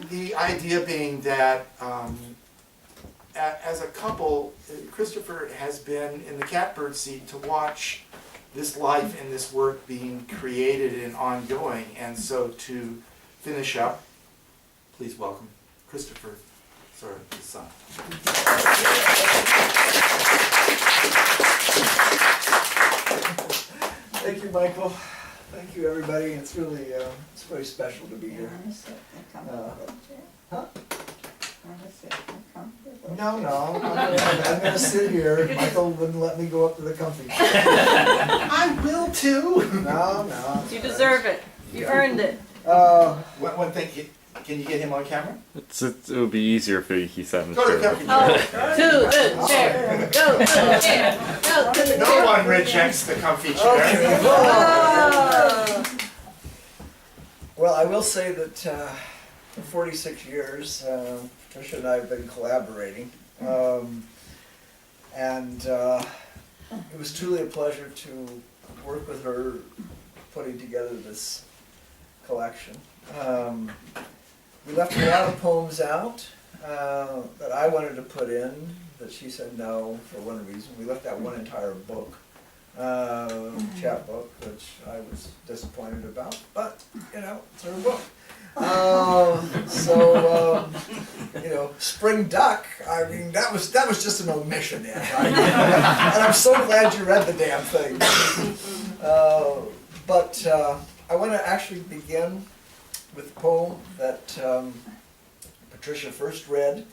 the idea being that as a couple, Christopher has been in the catbird seat to watch this life and this work being created and ongoing. And so to finish up, please welcome Christopher, his son. Thank you, Michael. Thank you, everybody. It's really, it's very special to be here. Huh? No, I'm gonna sit here. Michael wouldn't let me go up to the comfy chair. I will too. No. You deserve it. You earned it. One thing, can you get him on camera? It would be easier if he sat in the Go to chair. the To the chair, go to the chair, go to the No chair. one rejects the comfy chair. Okay. Oh. Well, I will say that for 46 years, Patricia and I have been collaborating. And it was truly a pleasure to work with her putting together this collection. We left a lot of poems out that I wanted to put in, that she said no for one reason. We left out one entire book, chapbook, which I was disappointed about, but you know, it's her book. Spring Duck, I mean, that was just an omission, Ed. And I'm so glad you read the damn thing. But I want to actually begin with a poem that Patricia first read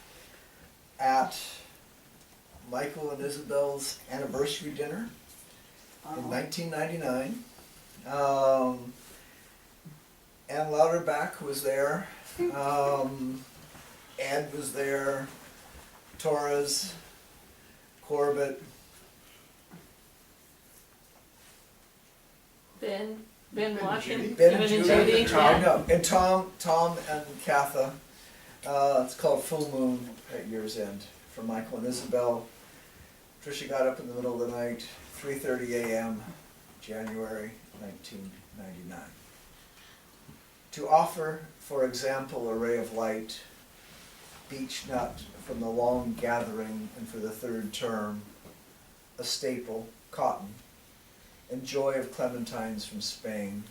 at Michael and Isabel's anniversary dinner in 1999. Ann Louderback was there, Ed was there, Torres, Corbett, Ben Watkins, Ben Ben and and Judy, Judy, Tom, yeah. no, and Tom and Katha. It's called Full Moon at Year's End for Michael and Isabel. Tricia got up in the middle of the night, 3:30 a.m., January 1999. To offer, for example, a ray of light, beech nut from the long gathering and for the third term, a staple, cotton, and joy of clementines from Spain.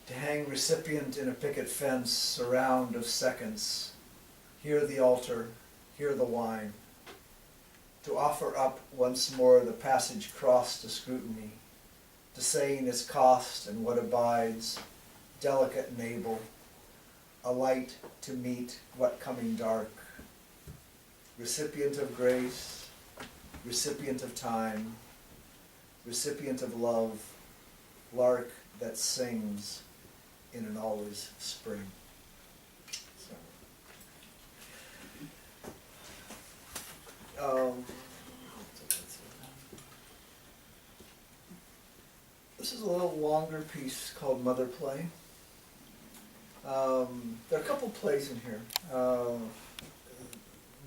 To hang recipient in a picket fence, a round of seconds, hear the altar, hear the wine. To offer up once more the passage crossed to scrutiny, to saying its cost and what abides, delicate and able, a light to meet what coming dark. Recipient of grace, recipient of time, recipient of love, lark that sings in an always spring. So, this is a little longer piece called Mother Play. There are a couple plays in here.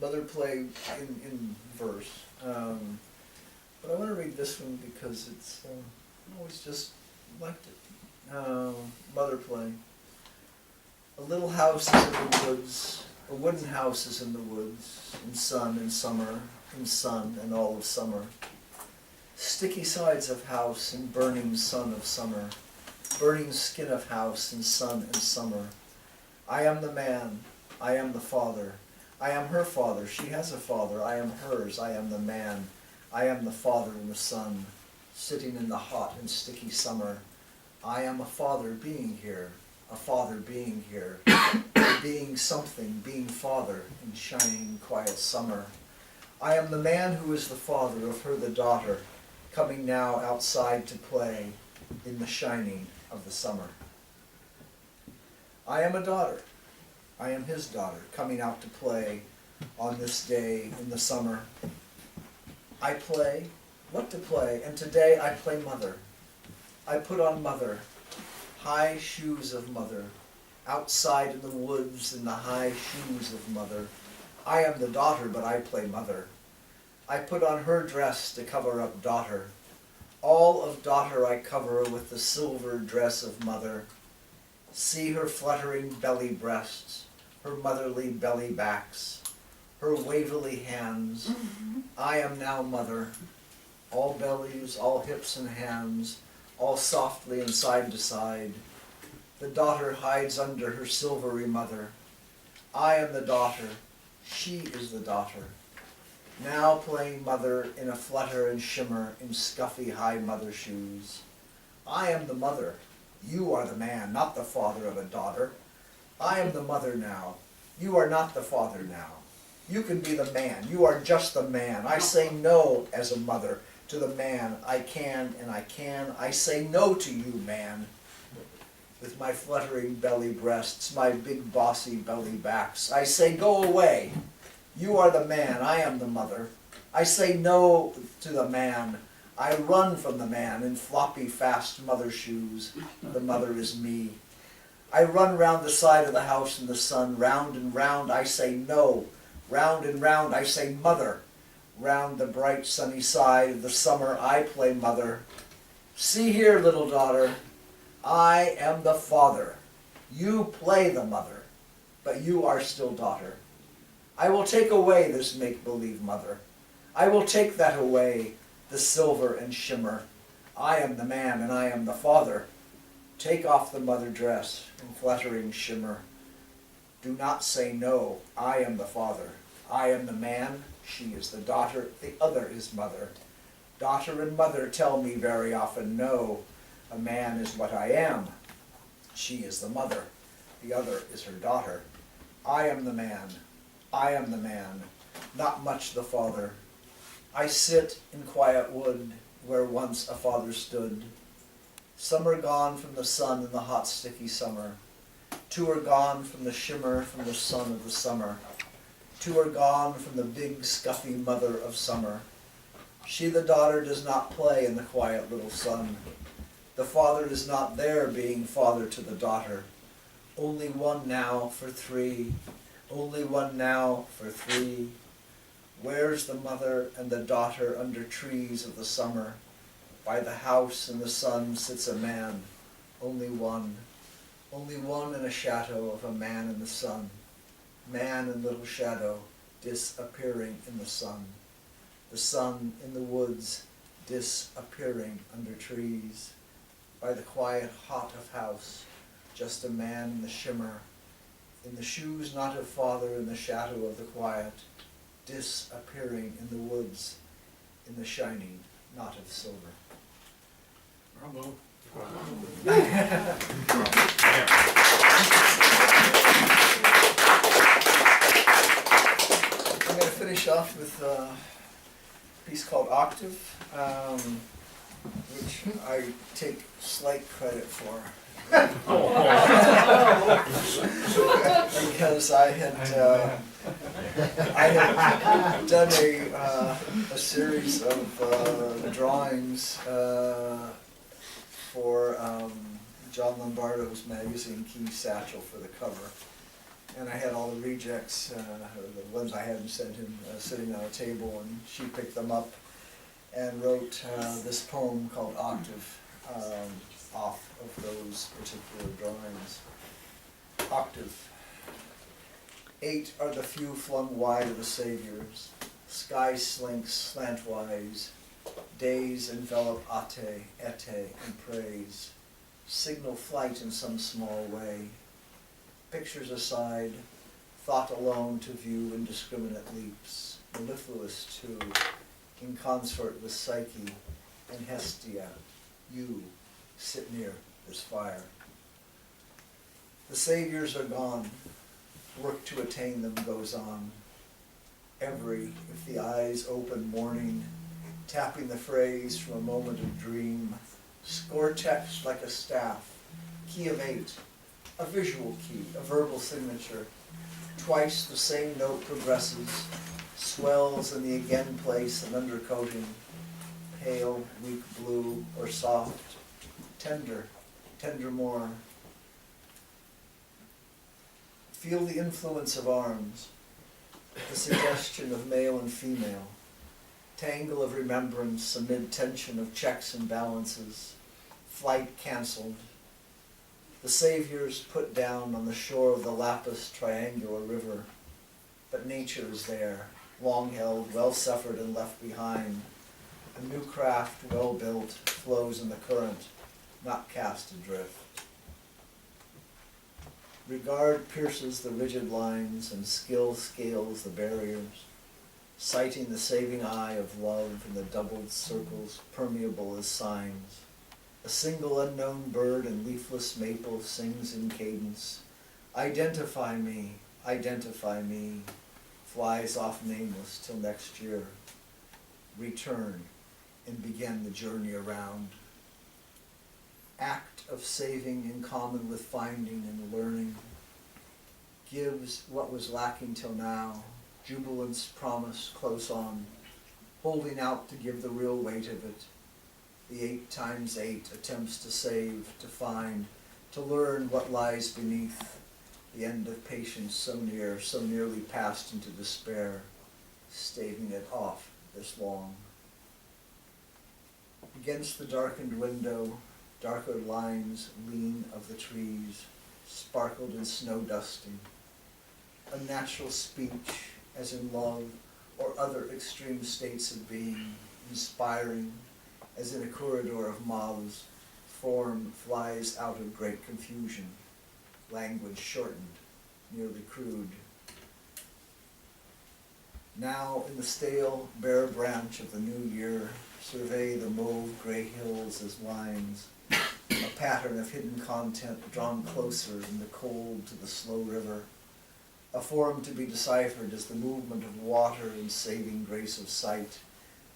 Mother Play in verse. But I want to read this one because it's, I always just liked it. Mother Play. A little house is in the woods, a wooden house is in the woods, in sun and summer, in sun and all of summer. Sticky sides of house and burning sun of summer, burning skin of house in sun and summer. I am the man, I am the father, I am her father, she has a father, I am hers, I am the man, I am the father in the sun, sitting in the hot and sticky summer. I am a father being here, a father being here, being something, being father in shining quiet summer. I am the man who is the father of her the daughter, coming now outside to play in the shining of the summer. I am a daughter, I am his daughter, coming out to play on this day in the summer. I play, what to play, and today I play mother. I put on mother, high shoes of mother, outside in the woods in the high shoes of mother. I am the daughter, but I play mother. I put on her dress to cover up daughter. All of daughter I cover with the silver dress of mother. See her fluttering belly breasts, her motherly belly backs, her wavily hands. I am now mother. All bellies, all hips and hands, all softly and side to side. The daughter hides under her silvery mother. I am the daughter, she is the daughter. Now playing mother in a flutter and shimmer in scuffy high mother shoes. I am the mother, you are the man, not the father of a daughter. I am the mother now, you are not the father now. You can be the man, you are just the man. I say no as a mother to the man. I can and I can. I say no to you, man. with my fluttering belly breasts, my big bossy belly backs. I say, go away. You are the man, I am the mother. I say no to the man. I run from the man in floppy, fast mother shoes. The mother is me. I run round the side of the house in the sun, round and round I say no. Round and round I say mother. Round the bright sunny side of the summer I play mother. See here, little daughter, I am the father. You play the mother, but you are still daughter. I will take away this make-believe mother. I will take that away, the silver and shimmer. I am the man and I am the father. Take off the mother dress in fluttering shimmer. Do not say no, I am the father. I am the man, she is the daughter, the other is mother. Daughter and mother tell me very often no. A man is what I am. She is the mother. The other is her daughter. I am the man. I am the man. Not much the father. I sit in quiet wood where once a father stood. Some are gone from the sun in the hot sticky summer. Two are gone from the shimmer from the sun of the summer. Two are gone from the big scuffy mother of summer. She, the daughter, does not play in the quiet little sun. The father is not there being father to the daughter. Only one now for three. Only one now for three. Where's the mother and the daughter under trees of the summer? By the house in the sun sits a man. Only one. Only one in a shadow of a man in the sun. Man in little shadow disappearing in the sun. The sun in the woods disappearing under trees. By the quiet hot of house, just a man in the shimmer. In the shoes not of father in the shadow of the quiet. Disappearing in the woods, in the shining not of silver. Bravo. I'm going to finish off with a piece called Octave, which I take slight credit for. Because I had done a series of drawings for John Lombardo's magazine Key Satchel for the cover. And I had all the rejects, the ones I hadn't sent him, sitting on a table, and she picked them up and wrote this poem called Octave off of those particular drawings. Octave. 8 are the few flung wide of the saviors. Sky slinks slantwise. Days envelop ate, and praise. Signal flight in some small way. Pictures aside, thought alone to view indiscriminate leaps. Mellifluous too, in consort with Psyche and Hestia. You sit near this fire. The saviors are gone. Work to attain them goes on. Every, if the eyes open morning, tapping the phrase from a moment of dream, score text like a staff, key of 8, a visual key, a verbal signature. Twice the same note progresses, swells in the again place and undercoating, pale, weak blue, or soft, tender, tender more. Feel the influence of arms, the suggestion of male and female, tangle of remembrance amid tension of checks and balances, flight cancelled. The saviors put down on the shore of the lapis triangular river, but nature is there, long held, well suffered and left behind. A new craft, well built, flows in the current, not cast adrift. Regard pierces the rigid lines and skill scales the barriers, sighting the saving eye of love in the doubled circles permeable as signs. A single unknown bird in leafless maple sings in cadence. Identify me, flies off nameless till next year. Return and begin the journey around. Act of saving in common with finding and learning, gives what was lacking till now, jubilance promise close on, holding out to give the real weight of it. The 8 times 8 attempts to save, to find, to learn what lies beneath, the end of patience so near, so nearly passed into despair, staving it off this long. Against the darkened window, darker lines lean of the trees, sparkled in snow dusting. A natural speech, as in love or other extreme states of being, inspiring, as in a corridor of moths, form flies out of great confusion, language shortened, nearly crude. Now in the stale, bare branch of the new year, survey the mauve gray hills as lines, a pattern of hidden content drawn closer in the cold to the slow river, a form to be deciphered as the movement of water in saving grace of sight,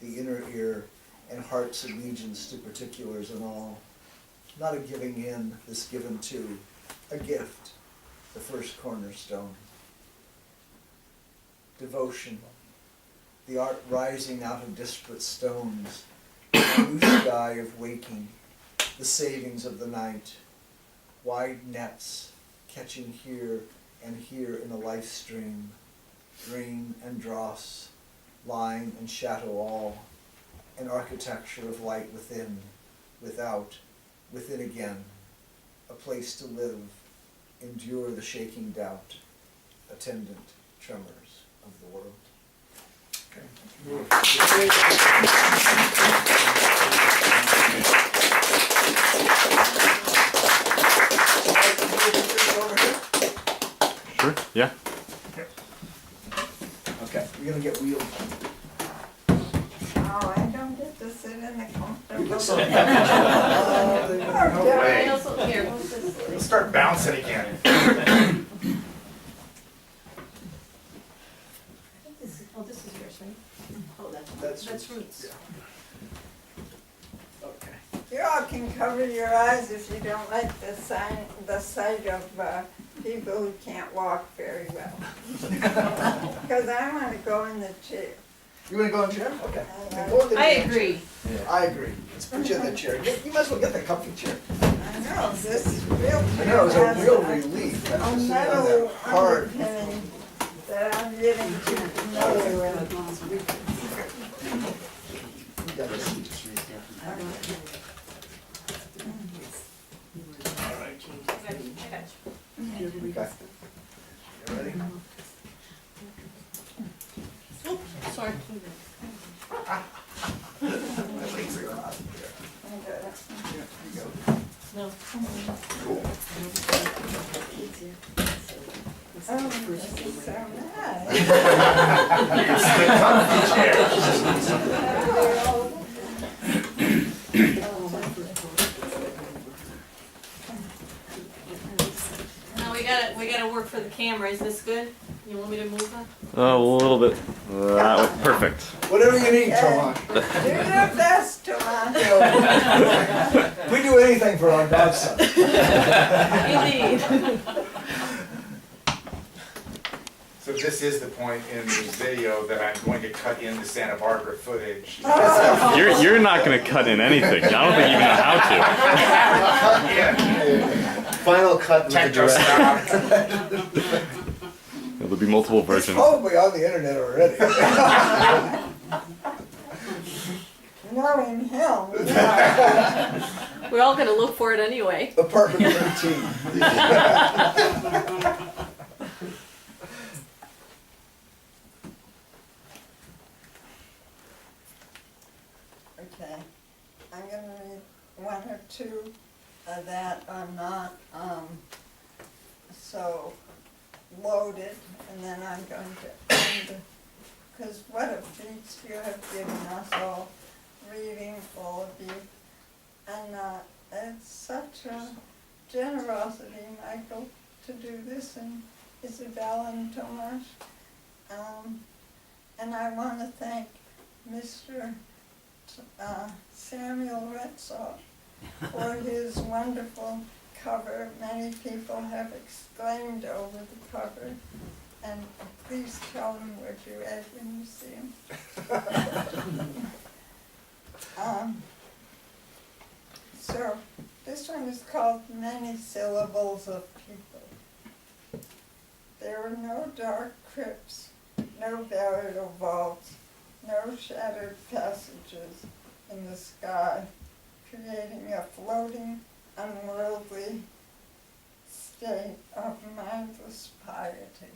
the inner ear, and heart's allegiance to particulars and all. Not a giving in, this given to, a gift, the first cornerstone. Devotion, the art rising out of disparate stones, a blue sky of waking, the savings of the night, wide nets catching here and here in a life stream, dream and dross, line and shadow all, an architecture of light within, without, within again, a place to live, endure the shaking doubt, attendant tremors of the world. Sure. Yeah. Okay, we're gonna get wheeled. Oh, I don't get to sit in the comfortable. No way. I also, here, what's this? We'll start bouncing again. This is yours, right? Oh, That's that's Ruth's. Okay. You all can cover your eyes if you don't like the sight of people who can't walk very well. Because I want to go in the chair. You wanna go in the chair? Okay. Then go in the I chair. agree. I agree. Let's put you in the chair. You might as well get the comfy chair. I know, this real I know, it's a has real relief. a After sitting on metal that hard. underpinning that I'm getting too familiar with. You got this. Okay. You ready? Oops, sorry. My legs are crossed. Here you go. No. Cool. Oh, this is so nice. It's the comfy chair. Now we gotta work for the camera. Is this good? You want me to move that? Oh, a little bit. That was perfect. Whatever you need, Tomas. Do your best, Tomas. We do anything for our godson. Indeed. So this is the point in the video that I'm going to cut in the Santa Barbara footage. You're not gonna cut in anything. I don't think you even know how to. Yeah. Final cut with the Techno direct. style. There'll be multiple It's versions. probably on the internet already. Knowing him, yeah. We're all gonna look for it anyway. Apartment 13. Okay, I'm gonna read one or two that are not so loaded, and then I'm going to end, because what a feast you have given us all, reading all of you. And it's such a generosity, Michael, to do this, and Isabel and Tomas. And I want to thank Mr. Samuel Retzoff for his wonderful cover. Many people have exclaimed over the cover, and please tell him what you ate when you see him. So this one is called Many Syllables of People. There were no dark crypts, no burial vaults, no shattered passages in the sky, creating a floating, unworldly state of mindless piety.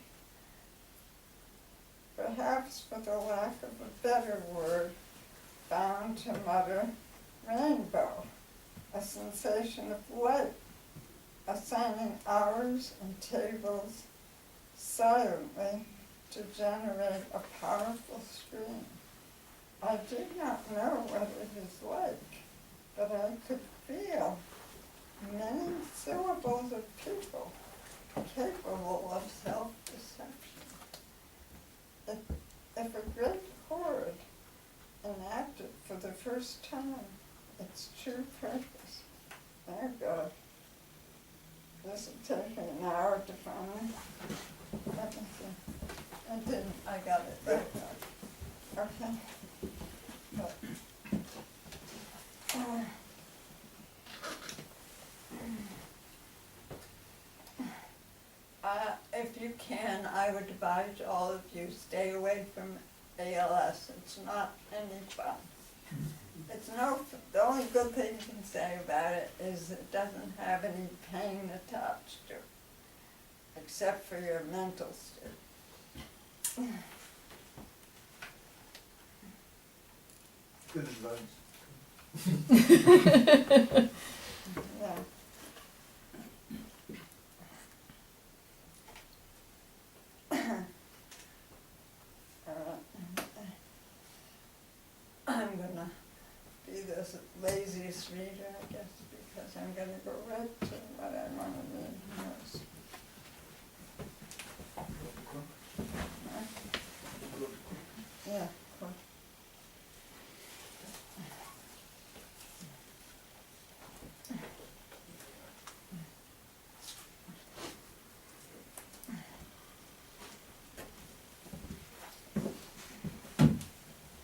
Perhaps for the lack of a better word, bound to mutter rainbow, a sensation of light, assigning hours and tables silently to generate a powerful stream. I did not know what it is like, but I could feel many syllables of people capable of self-deception. If a great chord enacted for the first time its true purpose, oh God, this will take me an hour to find. Let me see. I didn't, I got it. Okay. But, if you can, I would advise all of you stay away from ALS. It's not any fun. It's the only good thing you can say about it is it doesn't have any pain attached to it, except for your mental state. Good advice. Yeah. I'm gonna be the laziest reader, I guess, because I'm gonna go right to what I wanna read most. Yeah, of course.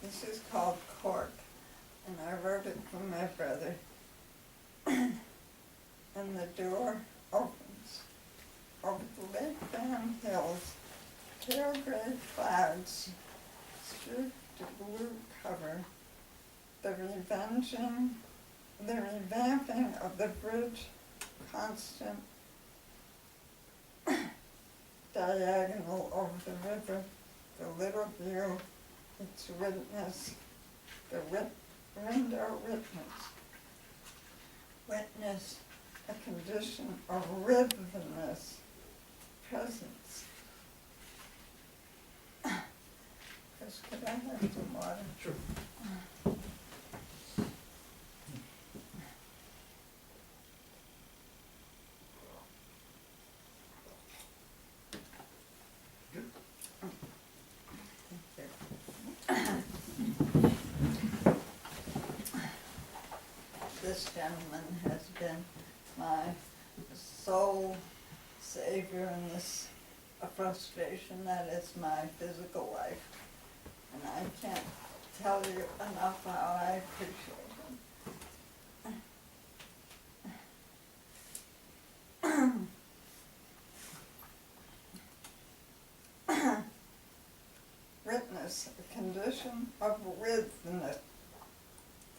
This is called Court, and I wrote it for my brother. And the door opens. Over the lake-bound hills, pale gray clouds streak the blue cover. The revamping of the bridge, constant diagonal over the river, the little view, its witness, the window witness, a condition of rhythmless presence. Chris, could I have some water? Sure. This gentleman has been my sole savior in this frustration that is my physical life. And I can't tell you enough how I appreciate him. Witness, a condition of witness,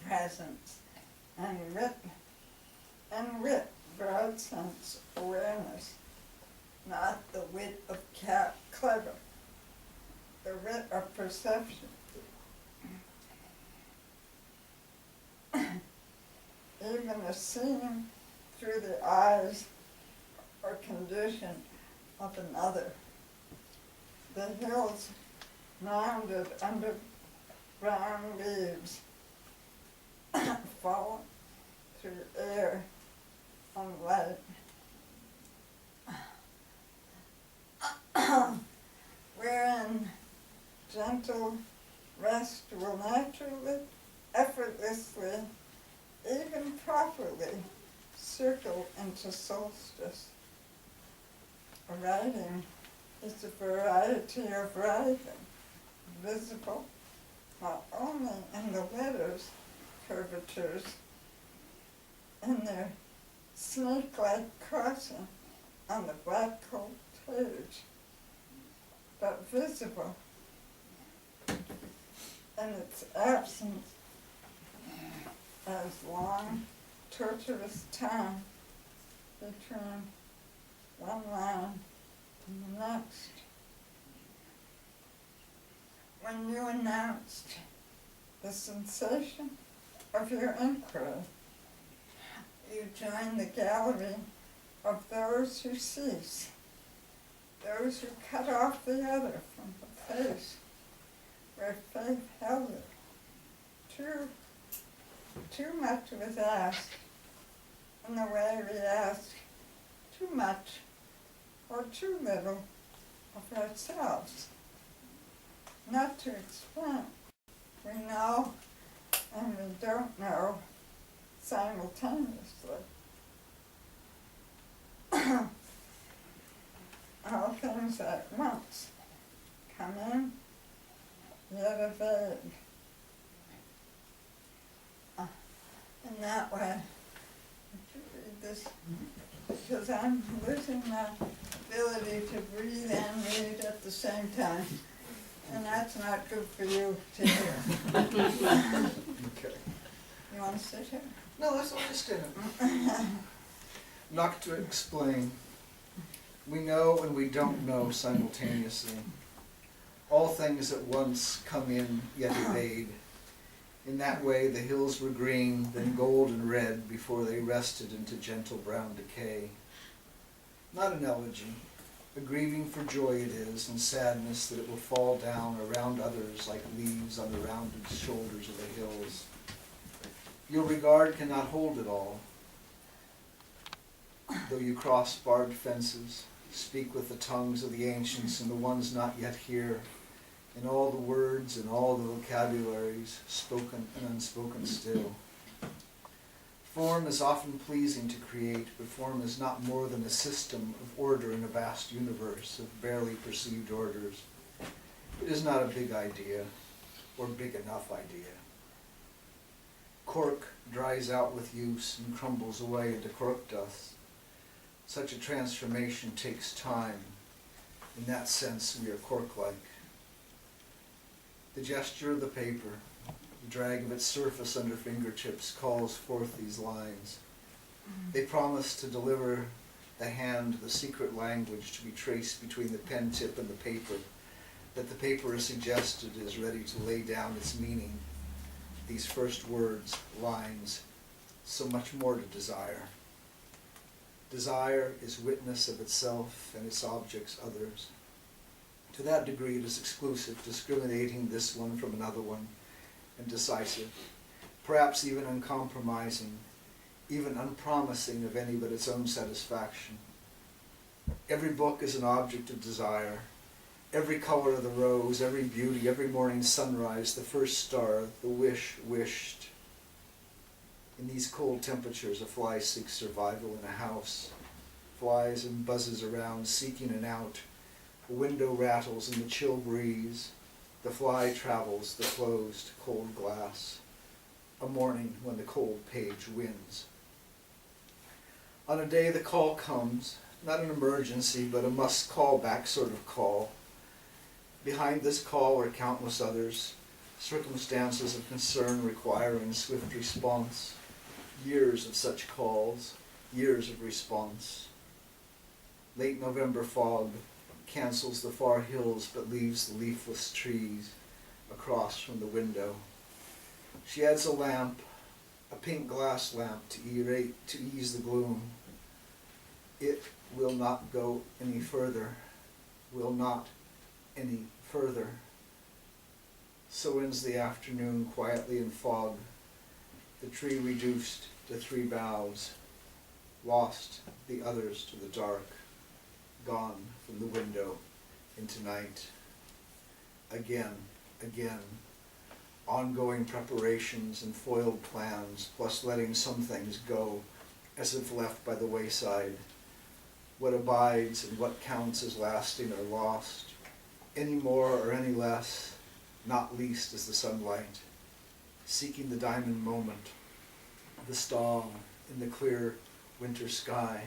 presence, and wit, broad sense awareness, not the wit of clever, the wit of perception. Even a scene through the eyes or condition of another. The hills rounded under brown leaves fall through air and light. Wherein gentle rest will naturally, effortlessly even properly circle into solstice. Writing is a variety of writing, visible not only in the letters, curvatures, in their snake-like crossing on the black cold page, but visible in its absence as long, tortuous time between one line and the next. When you announced the sensation of your inquiry, you join the gallery of those who cease, those who cut off the other from the face where faith held it. Too much was asked, in the way we ask too much or too little of ourselves. Not to explain, we know and we don't know simultaneously. All things at once come in, yet evade. In that way, would you read this? Because I'm losing my ability to breathe and read at the same time. And that's not good for you to hear. Okay. You want to sit here? No, let's all just stand. Not to explain. We know and we don't know simultaneously. All things at once come in, yet evade. In that way the hills were green, then gold and red, before they rested into gentle brown decay. Not an elegy. A grieving for joy it is, and sadness that it will fall down around others like leaves on the rounded shoulders of the hills. Your regard cannot hold it all. Though you cross barbed fences, speak with the tongues of the ancients and the ones not yet here, in all the words and all the vocabularies, spoken and unspoken still. Form is often pleasing to create, but form is not more than a system of order in a vast universe of barely perceived orders. It is not a big idea, or big enough idea. Cork dries out with use and crumbles away into cork dust. Such a transformation takes time. In that sense, we are cork-like. The gesture of the paper, the drag of its surface under fingertips calls forth these lines. They promise to deliver the hand the secret language to be traced between the pen tip and the paper, that the paper is suggested is ready to lay down its meaning. These first words, lines, so much more to desire. Desire is witness of itself and its objects others. To that degree it is exclusive, discriminating this one from another one, and decisive, perhaps even uncompromising, even unpromising of any but its own satisfaction. Every book is an object of desire. Every color of the rose, every beauty, every morning sunrise, the first star, the wish wished. In these cold temperatures, a fly seeks survival in a house, flies and buzzes around, seeking an out. A window rattles in the chill breeze. The fly travels the closed, cold glass. A morning when the cold page wins. On a day the call comes, not an emergency, but a must call back sort of call. Behind this call are countless others, circumstances of concern requiring swift response. Years of such calls, years of response. Late November fog cancels the far hills but leaves the leafless trees across from the window. She adds a lamp, a pink glass lamp to ease the gloom. It will not go any further, will not any further. So ends the afternoon quietly in fog, the tree reduced to 3 boughs, lost the others to the dark, gone from the window into night. Again, again, ongoing preparations and foiled plans, plus letting some things go as if left by the wayside. What abides and what counts as lasting or lost, any more or any less, not least is the sunlight, seeking the diamond moment, the star in the clear winter sky.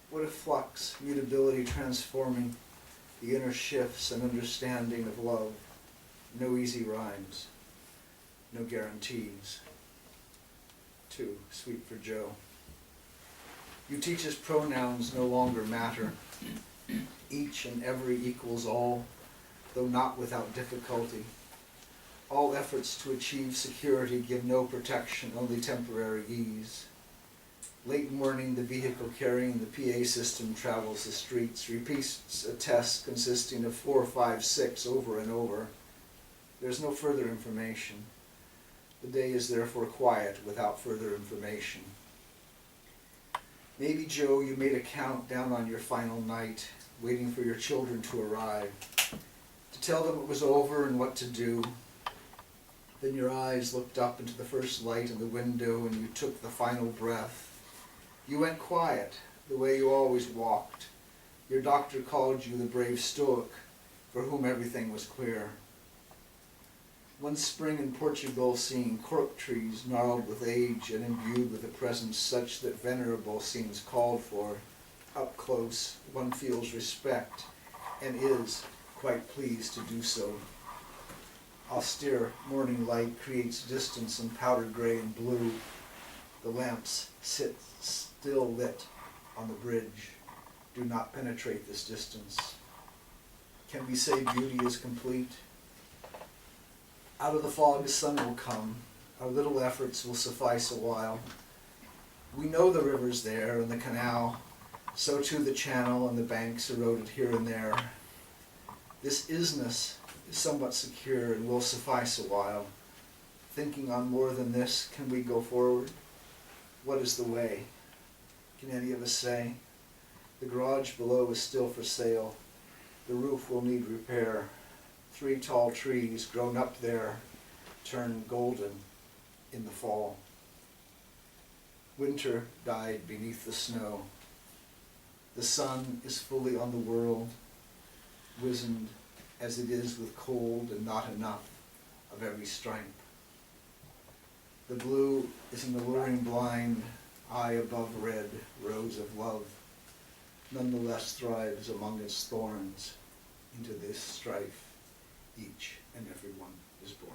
What a flux, mutability transforming the inner shifts and understanding of love. No easy rhymes, no guarantees. Too sweet for Joe. You teach us pronouns no longer matter. Each and every equals all, though not without difficulty. All efforts to achieve security give no protection, only temporary ease. Late morning, the vehicle carrying the PA system travels the streets, repeats a test consisting of 4, 5, 6 over and over. There's no further information. The day is therefore quiet without further information. Maybe, Joe, you made a count down on your final night, waiting for your children to arrive, to tell them it was over and what to do. Then your eyes looked up into the first light in the window and you took the final breath. You went quiet, the way you always walked. Your doctor called you the brave stoic, for whom everything was clear. One spring in Portugal, seeing cork trees gnarled with age and imbued with a presence such that venerable seems called for. Up close, one feels respect, and is quite pleased to do so. Austere morning light creates distance in powder gray and blue. The lamps sit still lit on the bridge, do not penetrate this distance. Can we say beauty is complete? Out of the fog the sun will come. Our little efforts will suffice a while. We know the river's there and the canal, so too the channel and the banks eroded here and there. This isness is somewhat secure and will suffice a while. Thinking on more than this, can we go forward? What is the way? Can any of us say? The garage below is still for sale. The roof will need repair. 3 tall trees grown up there turn golden in the fall. Winter died beneath the snow. The sun is fully on the world, wizened as it is with cold and not enough of every stripe. The blue is an alluring blind, high above red, rose of love, nonetheless thrives among its thorns. Into this strife, each and every one is born.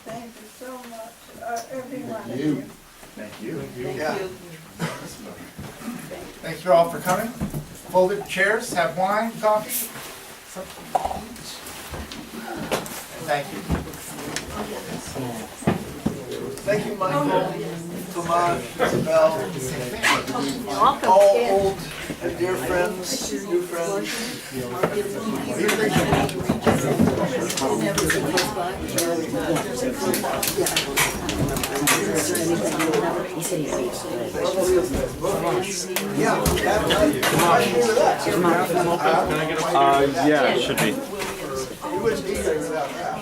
Thank you so much, every one of you. Thank you. Yeah. Thank you all for coming. Folded chairs, have wine, coffee. Something to eat. Thank you. Thank you, Michael, Tomas, Isabel, Welcome. all old and dear friends, new friends. Yeah, it should be. You wouldn't be there without that.